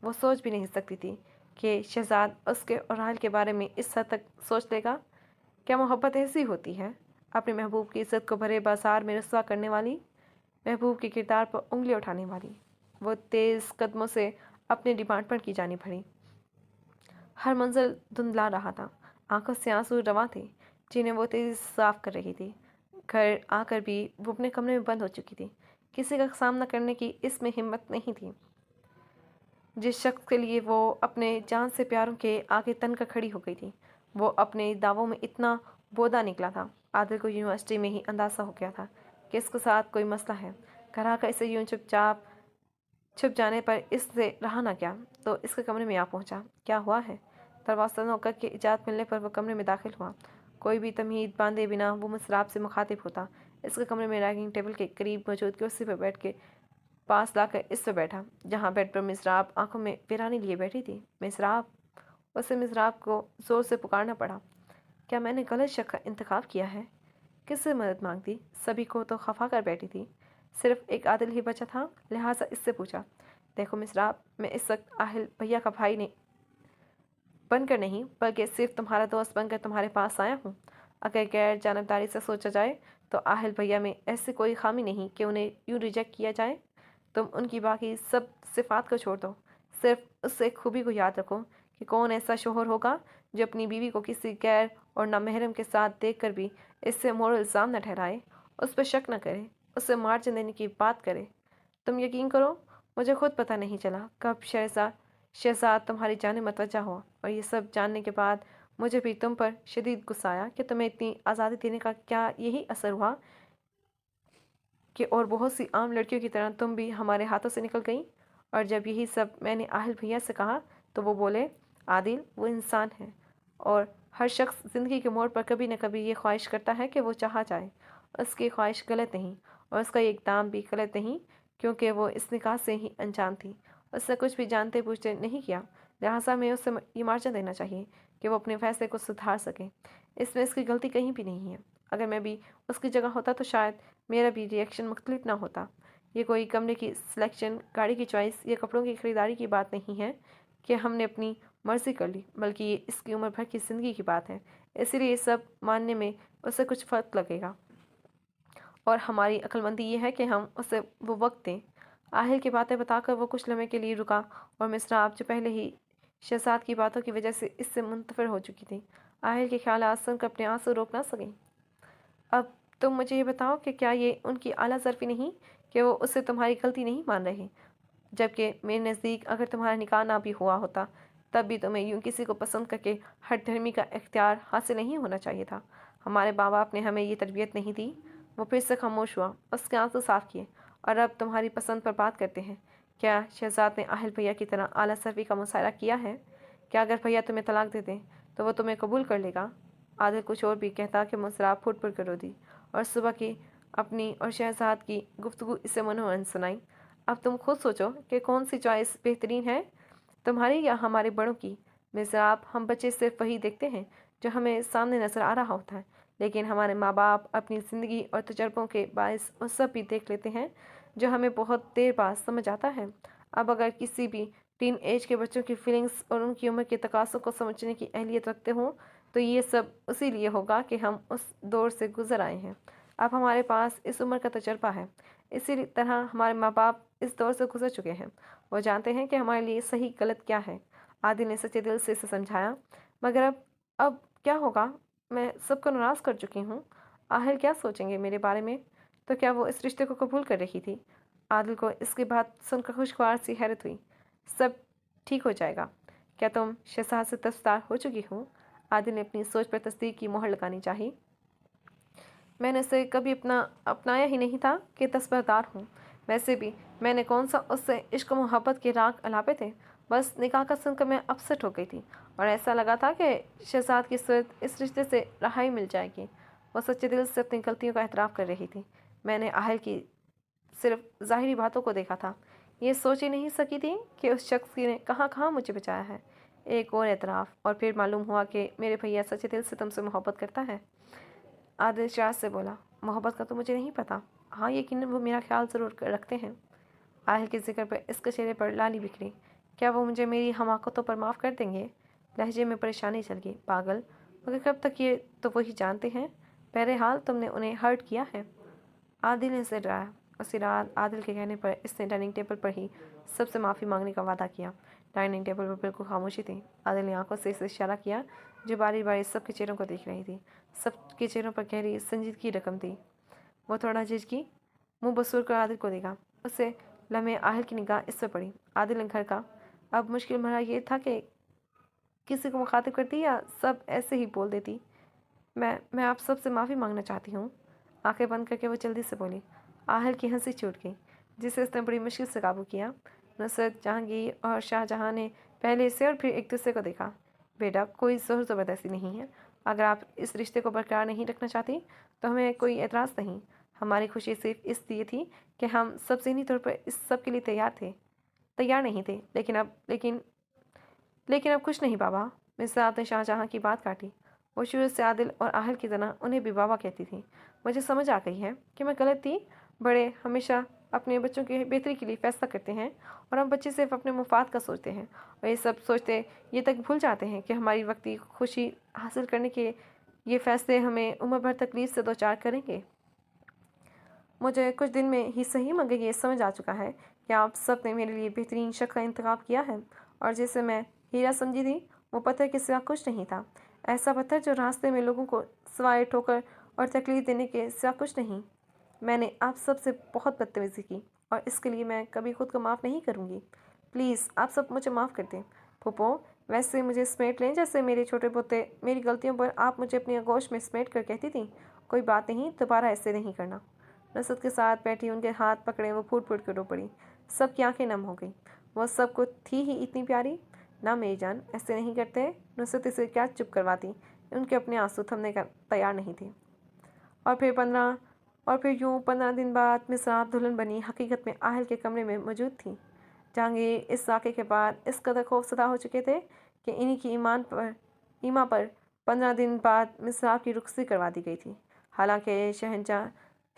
वो सोच भी नहीं सकती थी कि शहजाद उसके और आहिल के बारे में इस हद तक सोच लेगा। क्या मोहब्बत ऐसी होती है, अपने महबूब की इज्जत को भरे बाजार में रस्वा करने वाली, महबूब के किरदार पर उंगली उठाने वाली। वो तेज़ कदमों से अपने डिमांड पर की जानी पड़ी। हर मंजिल धुंधला रहा था, आंखों से आंसू रवा थे जिन्हें वो तेजी से साफ कर रही थी। घर आकर भी वो अपने कमरे में बंद हो चुकी थी। किसी का सामना करने की इसमें हिम्मत नहीं थी। जिस शख्स के लिए वो अपने जान से प्यारों के आगे तन कर खड़ी हो गई थी, वो अपने दावों में इतना बोदा निकला था। आदिल को यूनिवर्सिटी में ही अंदाज़ा हो गया था कि इसके साथ कोई मसला है। घर आकर इसे यूं चुपचाप छुप जाने पर इससे रहा ना गया, तो इसके कमरे में आ पहुंचा। क्या हुआ है? दरवाज़ा नौकर की इजाज़त मिलने पर वह कमरे में दाखिल हुआ। कोई भी तमीज़ बांधे बिना वो मुसराब से मुखातिब होता। इसके कमरे में राइटिंग टेबल के करीब मौजूद कुर्सी पर बैठ के पास लाकर इस पर बैठा, जहाँ बेड पर मिसराब आंखों में वीरानी लिए बैठी थी। मिसराब, उसे मिसराब को ज़ोर से पुकारना पड़ा। क्या मैंने गलत शख्स का इंतखाब किया है? किससे मदद मांगती? सभी को तो खफा कर बैठी थी, सिर्फ एक आदिल ही बचा था, लिहाजा इससे पूछा। देखो मिसराब, मैं इस वक्त आहिल भैया का भाई नहीं बनकर नहीं, बल्कि सिर्फ तुम्हारा दोस्त बनकर तुम्हारे पास आया हूँ। अगर गैर जानबदारी से सोचा जाए तो आहिल भैया में ऐसी कोई खामी नहीं कि उन्हें यूँ रिजेक्ट किया जाए। तुम उनकी बाकी सब सिफात को छोड़ दो, सिर्फ उस एक खूबी को याद रखो कि कौन ऐसा शोहर होगा जो अपनी बीवी को किसी गैर और नामहरम के साथ देख कर भी इससे मोरल इल्ज़ाम न ठहराए, उस पर शक न करे, उसे मार्जिन देने की बात करे। तुम यकीन करो, मुझे खुद पता नहीं चला कब शहजाद तुम्हारी जाने मतवजा हुआ, और ये सब जानने के बाद मुझे भी तुम पर शदीद गुस्सा आया कि तुम्हें इतनी आज़ादी देने का क्या यही असर हुआ कि और बहुत सी आम लड़कियों की तरह तुम भी हमारे हाथों से निकल गई। और जब यही सब मैंने आहिल भैया से कहा तो वो बोले, आदिल वो इंसान है, और हर शख्स ज़िंदगी के मोड़ पर कभी न कभी ये ख्वाहिश करता है कि वो चाहा जाए। उसकी ख्वाहिश गलत नहीं, और उसका ये इक़दाम भी गलत नहीं, क्योंकि वो इस निकाह से ही अनजान थी। उसने कुछ भी जानते बूझते नहीं किया, लिहाजा हमें उसे ये मार्जिन देना चाहिए कि वो अपने फैसले को सुधार सके। इसमें इसकी गलती कहीं भी नहीं है। अगर मैं भी उसकी जगह होता तो शायद मेरा भी रिएक्शन मुख्तलिफ ना होता। ये कोई कमरे की सिलेक्शन, गाड़ी की चॉइस या कपड़ों की ख़रीदारी की बात नहीं है कि हमने अपनी मर्ज़ी कर ली, बल्कि ये इसकी उम्र भर की ज़िंदगी की बात है। इसीलिए ये सब मानने में उसे कुछ फ़र्क लगेगा, और हमारी अक्लमंदी ये है कि हम उसे वो वक्त दें। आहिल की बातें बताकर वो कुछ लम्हे के लिए रुका, और मिसराब जो पहले ही शहजाद की बातों की वजह से इससे मुंतफिर हो चुकी थी, आहिल के ख्याल सुनकर अपने आंसू रोक ना सकें। अब तुम मुझे ये बताओ कि क्या ये उनकी आला ज़रफ़ी नहीं कि वो उससे तुम्हारी गलती नहीं मान रहे, जबकि मेरे नज़दीक अगर तुम्हारा निकाह ना भी हुआ होता तब भी तुम्हें यूँ किसी को पसंद करके हर धर्मी का इख्तियार हासिल नहीं होना चाहिए था। हमारे माँ बाप ने हमें ये तरबियत नहीं दी। वो फिर से खामोश हुआ, उसके आंसू साफ किए, और अब तुम्हारी पसंद पर बात करते हैं। क्या शहजाद ने आहिल भैया की तरह आला ज़रफ़ी का मुशायरा किया है? क्या अगर भैया तुम्हें तलाक दे दें तो वो तुम्हें कबूल कर लेगा? आदिल कुछ और भी कहता कि मुसराब फुट फुट कर रो दी, और सुबह की अपनी और शहजाद की गुफ्तगू इसे मनोरंजन सुनाई। अब तुम खुद सोचो कि कौन सी चॉइस बेहतरीन है, तुम्हारी या हमारे बड़ों की। मिसराब, हम बच्चे सिर्फ वही देखते हैं जो हमें सामने नज़र आ रहा होता है, लेकिन हमारे माँ बाप अपनी ज़िंदगी और तजर्बों के बायस वो सब भी देख लेते हैं जो हमें बहुत देर बाद समझ आता है। अब अगर किसी भी टीन एज के बच्चों की फीलिंग्स और उनकी उम्र के तकाज़ों को समझने की अहलियत रखते हों, तो ये सब उसी लिए होगा कि हम उस दौर से गुज़र आए हैं। अब हमारे पास इस उम्र का तजर्बा है। इसी तरह हमारे माँ बाप इस दौर से गुजर चुके हैं। वो जानते हैं कि हमारे लिए सही गलत क्या है। आदिल ने सच्चे दिल से इसे समझाया। मगर अब क्या होगा? मैं सबको नाराज़ कर चुकी हूँ। आहिल क्या सोचेंगे मेरे बारे में? तो क्या वो इस रिश्ते को कबूल कर रही थी? आदिल को इसकी बात सुनकर खुशगवार सी हैरत हुई। सब ठीक हो जाएगा। क्या तुम शहजाद से तस्तार हो चुकी हो? आदिल ने अपनी सोच पर तस्दीक की मोहर लगानी चाहिए। मैंने उसे कभी अपनाया ही नहीं था कि तस्बरदार हूँ। वैसे भी मैंने कौन सा उससे इश्क मोहब्बत के राग अलापे थे। बस निकाह का सुनकर मैं अपसेट हो गई थी और ऐसा लगा था कि शहजाद की सूरत इस रिश्ते से रहाई मिल जाएगी। वो सच्चे दिल से अपनी गलतियों का एतराफ़ कर रही थी। मैंने आहल की सिर्फ ज़ाहिरी बातों को देखा था। ये सोच ही नहीं सकी थी कि उस शख्स ने कहाँ कहाँ मुझे बचाया है। एक और एतराफ़, और फिर मालूम हुआ कि मेरे भैया सच्चे दिल से तुमसे मोहब्बत करता है। आदिल शाह से बोला, मोहब्बत का तो मुझे नहीं पता। हाँ, यकीनन वो मेरा ख्याल ज़रूर रखते हैं। आहिल के जिक्र पर इसके चेहरे पर लाली बिखरी। क्या वो मुझे मेरी हमाकतों पर माफ़ कर देंगे? लहजे में परेशानी चल गई। पागल, मगर कब तक ये तो वही जानते हैं। बहरहाल तुमने उन्हें हर्ट किया है। आदिल ने इसे डराया। उसी रात आदिल के कहने पर इसने डाइनिंग टेबल पर ही सबसे माफ़ी मांगने का वादा किया। डाइनिंग टेबल पर बिल्कुल खामोशी थी। आदिल ने आंखों से इसे इशारा किया जो बारी बारी सबके चेहरों को देख रही थी। सबके चेहरों पर गहरी संजीदगी रकम थी। वो थोड़ा झिझकी, मुंह बसूर कर आदिल को देखा। उसे लम्हे आहिल की निगाह इस पर पड़ी। आदिल ने घर का अब मुश्किल मरा ये था कि किसी को मुखातिब करती या सब ऐसे ही बोल देती। मैं आप सबसे माफ़ी मांगना चाहती हूँ। आंखें बंद करके वो जल्दी से बोली। आहिल की हंसी छूट गई, जिसे उसने बड़ी मुश्किल से काबू किया। नुसरत, जहांगीर और शाहजहां ने पहले से और फिर एक दूसरे को देखा। बेटा, कोई ज़ोर ज़बरदस्ती नहीं है। अगर आप इस रिश्ते को बरकरार नहीं रखना चाहती तो हमें कोई एतराज़ नहीं। हमारी खुशी सिर्फ इसलिए थी कि हम सब ज़हनी तौर पर इस सब के लिए तैयार नहीं थे। लेकिन अब कुछ नहीं बाबा। मिर्ज़ा ने शाहजहां की बात काटी। वो शुरू से आदिल और आहल की तरह उन्हें भी बाबा कहती थी। मुझे समझ आ गई है कि मैं गलत थी। बड़े हमेशा अपने बच्चों की बेहतरी के लिए फैसला करते हैं और हम बच्चे सिर्फ अपने मुफाद का सोचते हैं और ये सब सोचते ये तक भूल जाते हैं कि हमारी वक्ती खुशी हासिल करने के ये फैसले हमें उम्र भर तकलीफ से दो चार करेंगे। मुझे कुछ दिन में ही सही, मगर ये समझ आ चुका है कि आप सब ने मेरे लिए बेहतरीन शख्स का इंतखाब किया है और जिसे मैं हीरा समझी थी वो पत्थर के सिवा कुछ नहीं था। ऐसा पत्थर जो रास्ते में लोगों को सिवाय ठोकर और तकलीफ देने के सिवा कुछ नहीं। मैंने आप सब से बहुत बदतमीज़ी की और इसके लिए मैं कभी खुद को माफ़ नहीं करूँगी। प्लीज़ आप सब मुझे माफ़ कर दें। फूफो, वैसे मुझे समेट लें जैसे मेरे छोटे पोते। मेरी गलतियों पर आप मुझे अपनी आगोश में समेट कर कहती थी, कोई बात नहीं, दोबारा ऐसे नहीं करना। नुसरत के साथ बैठी उनके हाथ पकड़े वो फूट फूट कर रो पड़ी। सबकी आंखें नम हो गई। वो सबको थी ही इतनी प्यारी। ना मेरी जान, ऐसे नहीं करते। नुसरत इसे क्या चुप करवाती। उनके अपने आंसू थमने का तैयार नहीं थे। और फिर यूं 15 दिन बाद मिसराब दुल्हन बनी हकीकत में आहल के कमरे में मौजूद थी। जहांगीर इस वाक़े के बाद इस कदर खौफसदा हो चुके थे कि इन्हीं की ईमा पर 15 दिन बाद मिसराब की रुखसती करवा दी गई थी। हालांकि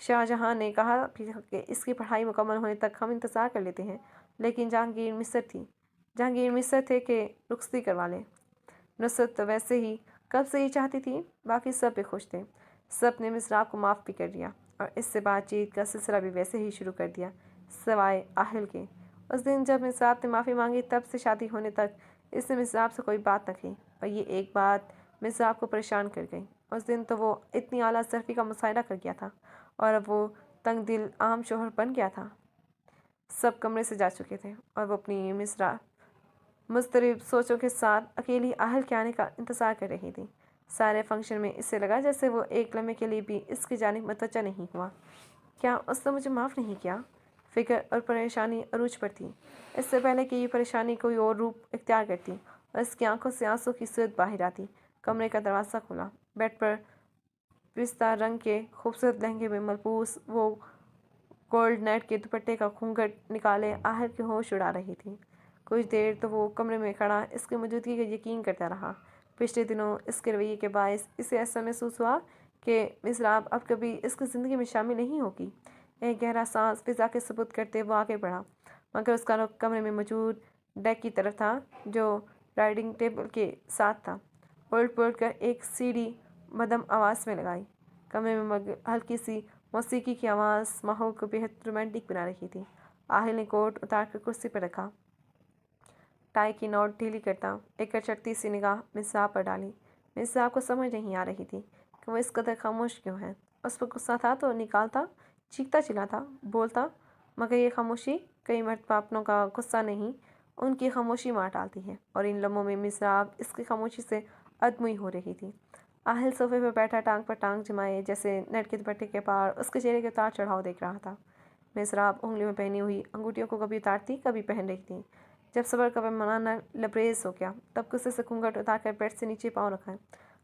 शाहजहां ने कहा कि इसकी पढ़ाई मुकम्मल होने तक हम इंतज़ार कर लेते हैं, लेकिन जहांगीर मिस्र थे कि रुखसती करवा लें। नुसरत तो वैसे ही कब से ही चाहती थी। बाकी सब भी खुश थे। सब ने मिसराब को माफ़ भी कर दिया और इससे बातचीत का सिलसिला भी वैसे ही शुरू कर दिया, सवाए आहिल के। उस दिन जब मिसराब ने माफ़ी मांगी तब से शादी होने तक इसने मिसराब से कोई बात न की और ये एक बात मिसराब को परेशान कर गई। उस दिन तो वो इतनी आला ज़र्फ़ी का मुशाहिदा कर गया था और अब वो तंग दिल आम शोहर बन गया था। सब कमरे से जा चुके थे और वो अपनी मुस्तरिब सोचों के साथ अकेली आहल के आने का इंतज़ार कर रही थी। सारे फंक्शन में इससे लगा जैसे वो एक लम्हे के लिए भी इसकी जानिब मुतवज्जो नहीं हुआ। क्या उसने मुझे माफ़ नहीं किया? फ़िक्र और परेशानी अरूज पर थी। इससे पहले कि ये परेशानी कोई और रूप इख्तियार करती और इसकी आंखों से आंसू की सूरत बाहर आती, कमरे का दरवाज़ा खुला। बेड पर पिस्ता रंग के खूबसूरत लहंगे में मलबूस वो गोल्ड नेट के दुपट्टे का घूंघट निकाले आहल के होश उड़ा रही थी। कुछ देर तो वो कमरे में खड़ा इसकी मौजूदगी का यकीन करता रहा। पिछले दिनों इसके रवैये के बायस इसे ऐसा महसूस हुआ कि मिसराब अब कभी इसकी ज़िंदगी में शामिल नहीं होगी। एक गहरा सांस फिजा के सबूत करते वो आगे बढ़ा, मगर उसका रुख कमरे में मौजूद डेक की तरफ था जो राइडिंग टेबल के साथ था। उलट पुलट कर एक सीढ़ी मदम आवाज़ में लगाई। कमरे में हल्की सी मौसीकी की आवाज़ माहौल को बेहद रोमांटिक बना रही थी। आहिल ने कोट उतार कर कुर्सी पर रखा, टाई की नोट ढीली करता एक चटती सी निगाह मिसराब पर डाली। मिसराब को समझ नहीं आ रही थी कि वो इस कदर खामोश क्यों है। उस पर गुस्सा था तो निकालता, चीखता चिल्लाता, बोलता, मगर ये खामोशी कई मरतबा अपनों का गुस्सा नहीं उनकी खामोशी मार डालती है। और इन लम्हों में मिसराब इसकी खामोशी से अदमुई हो रही थी। आहिल सोफे पर बैठा टांग पर टांग जमाए जैसे नेट के दुपट्टे के पार उसके चेहरे के उतार चढ़ाव देख रहा था। मिसराब उंगली में पहनी हुई अंगूठियों को कभी उतारती कभी पहन रही थी। जब सबर का पैमाना लबरेज हो गया तब गुस्से से घूंघट उतारकर बेड से नीचे पाँव रखा।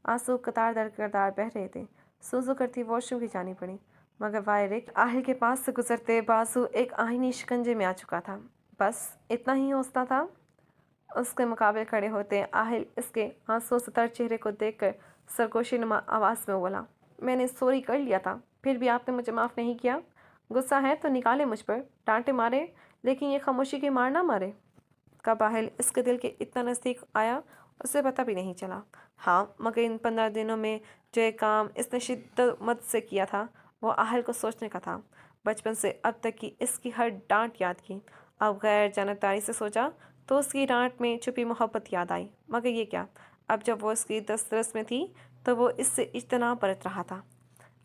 आंसू कतार दर कतार बह रहे थे। सूजू करती वॉशरूम की जानी पड़ी, मगर वायरिक आहिल के पास से गुजरते बाजू एक आहिनी शिकंजे में आ चुका था। बस इतना ही हौसला था। उसके मुकाबले खड़े होते आहिल इसके आंसुओं से तर चेहरे को देखकर सरगोशी नुमा आवाज़ में बोला, मैंने सॉरी कर लिया था, फिर भी आपने मुझे माफ़ नहीं किया। गुस्सा है तो निकाले मुझ पर, डांटे मारे, लेकिन ये खामोशी की मार ना मारे। कब आहिल इसके दिल के इतना नज़दीक आया उसे पता भी नहीं चला। हाँ, मगर इन 15 दिनों में जो एक काम इसने शिद्दत से किया था वो आहिल को सोचने का था। बचपन से अब तक की इसकी हर डांट याद की। अब गैर जानबदारी से सोचा तो उसकी डांट में छुपी मोहब्बत याद आई। मगर ये क्या, अब जब वो इसकी दस्तरस में थी तो वो इससे इज्तनाब बरत रहा था।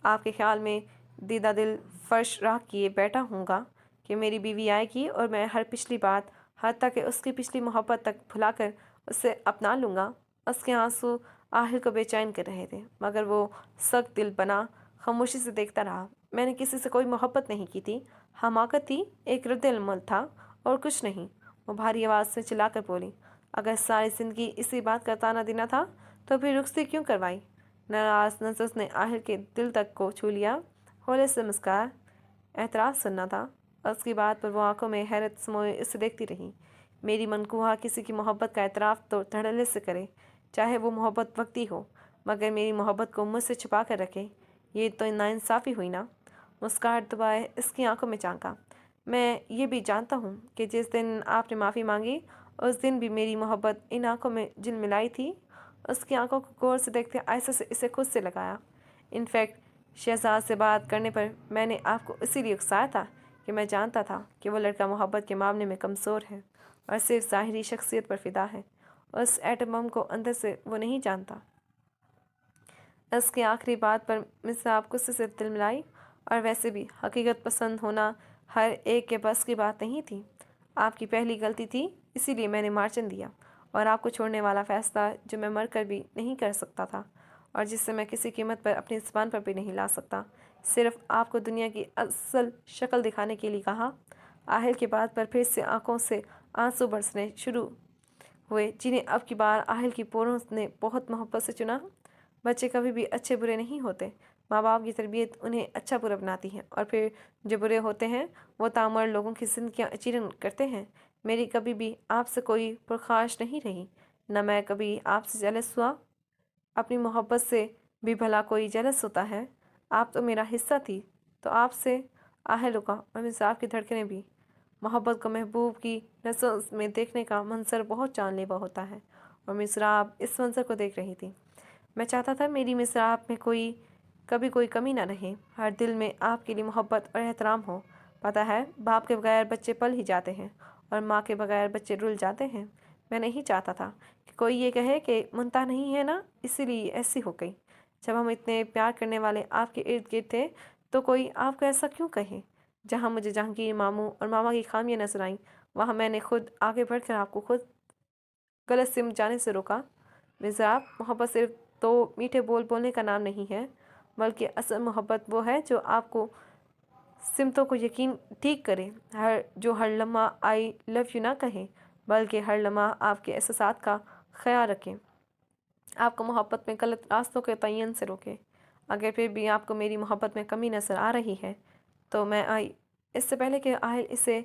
आपके ख्याल में दीदा दिल फर्श राह किए बैठा हूँगा कि मेरी बीवी आएगी और मैं हर पिछली बात हत्ता कि उसकी पिछली मोहब्बत तक भुलाकर उसे अपना लूँगा। उसके आंसू आहिल को बेचैन कर रहे थे, मगर वो सख्त दिल बना खामोशी से देखता रहा। मैंने किसी से कोई मोहब्बत नहीं की थी, हमाकत थी, एक रद्द-ए-अमल था और कुछ नहीं। वो भारी आवाज़ से चिल्लाकर बोली, अगर सारी ज़िंदगी इसी बात का ताना देना था तो फिर रुखसती क्यों करवाई। नाराज नजर ने आहिल के दिल तक को छू लिया। हौले से मुस्कुराया। एतराज़ सुनना था। उसकी बात पर वो आंखों में हैरत समोए इसे देखती रही। मेरी मनकूहा किसी की मोहब्बत का एतराफ़ तो धड़ल्ले से करे, चाहे वो मोहब्बत वक्ती हो, मगर मेरी मोहब्बत को मुझसे छुपा कर रखे, ये तो नाइंसाफ़ी हुई ना। मुस्कुराहट दबाए इसकी आंखों में झांका। मैं ये भी जानता हूँ कि जिस दिन आपने माफ़ी मांगी उस दिन भी मेरी मोहब्बत इन आंखों में झिलमिलाई थी। उसकी आंखों को गौर से देखते आयशा से इसे खुद से लगाया। इनफैक्ट शहजाद से बात करने पर मैंने आपको इसीलिए उकसाया था कि मैं जानता था कि वो लड़का मोहब्बत के मामले में कमज़ोर है और सिर्फ ज़ाहिरी शख्सियत पर फिदा है। उस एटम बम को अंदर से वो नहीं जानता। उसकी आखिरी बात पर मिसाब गुस्से से दिल मिलाई। और वैसे भी हकीकत पसंद होना हर एक के बस की बात नहीं थी। आपकी पहली गलती थी, इसीलिए मैंने मार्जिन दिया और आपको छोड़ने वाला फ़ैसला जो मैं मर कर भी नहीं कर सकता था और जिससे मैं किसी कीमत पर अपनी ज़ुबान पर भी नहीं ला सकता, सिर्फ आपको दुनिया की असल शक्ल दिखाने के लिए कहा। आहिल की बात पर फिर से आंखों से आंसू बरसने शुरू हुए, जिन्हें अब की बार आहिल की पोरों ने बहुत मोहब्बत से चुना। बच्चे कभी भी अच्छे बुरे नहीं होते। माँ बाप की तरबियत उन्हें अच्छा बुरा बनाती है और फिर जो बुरे होते हैं वो तामर लोगों की ज़िंदगियाँ अचीरन करते हैं। मेरी कभी भी आपसे कोई पुरख्वाहिश नहीं रही, न मैं कभी आपसे जेलस हुआ। अपनी मोहब्बत से भी भला कोई जेलस होता है। आप तो मेरा हिस्सा थी, तो आपसे आहिल रुका और मिसाब की धड़कनें भी। मोहब्बत को महबूब की नज़र में देखने का मंजर बहुत जानलेवा होता है और मिसराब इस मंजर को देख रही थी। मैं चाहता था मेरी मिसराब में कभी कोई कमी ना रहे, हर दिल में आपके लिए मोहब्बत और एहतराम हो। पता है, बाप के बगैर बच्चे पल ही जाते हैं और माँ के बगैर बच्चे रुल जाते हैं। मैं नहीं चाहता था कि कोई ये कहे कि मुमता नहीं है ना, इसीलिए ऐसी हो गई। जब हम इतने प्यार करने वाले आपके इर्द गिर्द थे तो कोई आपको ऐसा क्यों कहे। जहाँ मुझे जहांगीर मामू और मामा की खामियाँ नजर आईं, वहाँ मैंने खुद आगे बढ़कर आपको खुद गलत सिम जाने से रोका। मिज़ाब, मोहब्बत सिर्फ तो मीठे बोल बोलने का नाम नहीं है, बल्कि असल मोहब्बत वो है जो आपको सिमतों को यकीन ठीक करे, हर लम्हा आई लव यू ना कहे, बल्कि हर लम्हा आपके एहसास का ख्याल रखें, आपको मोहब्बत में गलत रास्तों के तयन से रोके। अगर फिर भी आपको मेरी मोहब्बत में कमी नज़र आ रही है तो इससे पहले कि आहिल इसे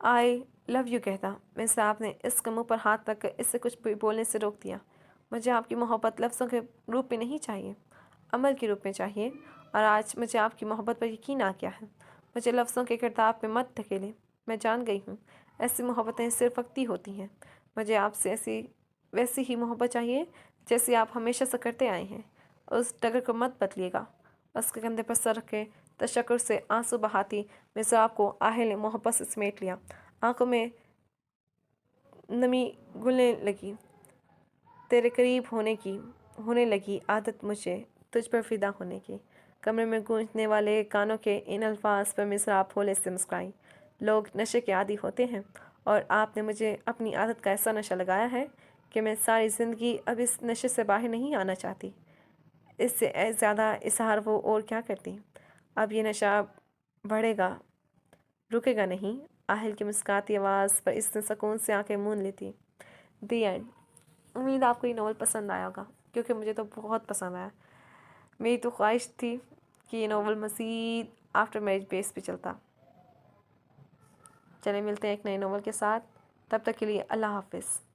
आई लव यू कहता, मिसाब ने इसके मुंह पर हाथ रख कर इससे कुछ भी बोलने से रोक दिया। मुझे आपकी मोहब्बत लफ्ज़ों के रूप में नहीं चाहिए, अमल के रूप में चाहिए। और आज मुझे आपकी मोहब्बत पर यकीन आ गया है। मुझे लफ्ज़ों के किरदार में मत धकेलें। मैं जान गई हूँ ऐसी मोहब्बतें सिर्फ वक्ती होती हैं। मुझे आपसे वैसी ही मोहब्बत चाहिए जैसी आप हमेशा से करते आए हैं। उस डगर को मत बदलिएगा। उसके कंधे पर सर रखे तशक्कुर से आंसू बहाती मिज़ाब को आहिल ने मोहब्बत से समेट लिया। आंखों में नमी घुलने लगी। तेरे करीब होने लगी आदत मुझे तुझ पर फिदा होने की। कमरे में गूंजने वाले कानों के इन अल्फाज पर मिसराब होले से मुस्कुराई। लोग नशे के आदी होते हैं और आपने मुझे अपनी आदत का ऐसा नशा लगाया है कि मैं सारी ज़िंदगी अब इस नशे से बाहर नहीं आना चाहती। इससे ज़्यादा इज़हार वो और क्या करती। अब ये नशा बढ़ेगा, रुकेगा नहीं। आहिल की मुस्कुराती आवाज़ पर इसने सुकून से आंखें मूंद ली थी। दी एंड। उम्मीद आपको ये नावल पसंद आया होगा, क्योंकि मुझे तो बहुत पसंद आया। मेरी तो ख्वाहिश थी कि ये नावल मज़ीद आफ्टर मैरिज बेस पे चलता। चले मिलते हैं एक नए नावल के साथ, तब तक के लिए अल्लाह हाफिज़।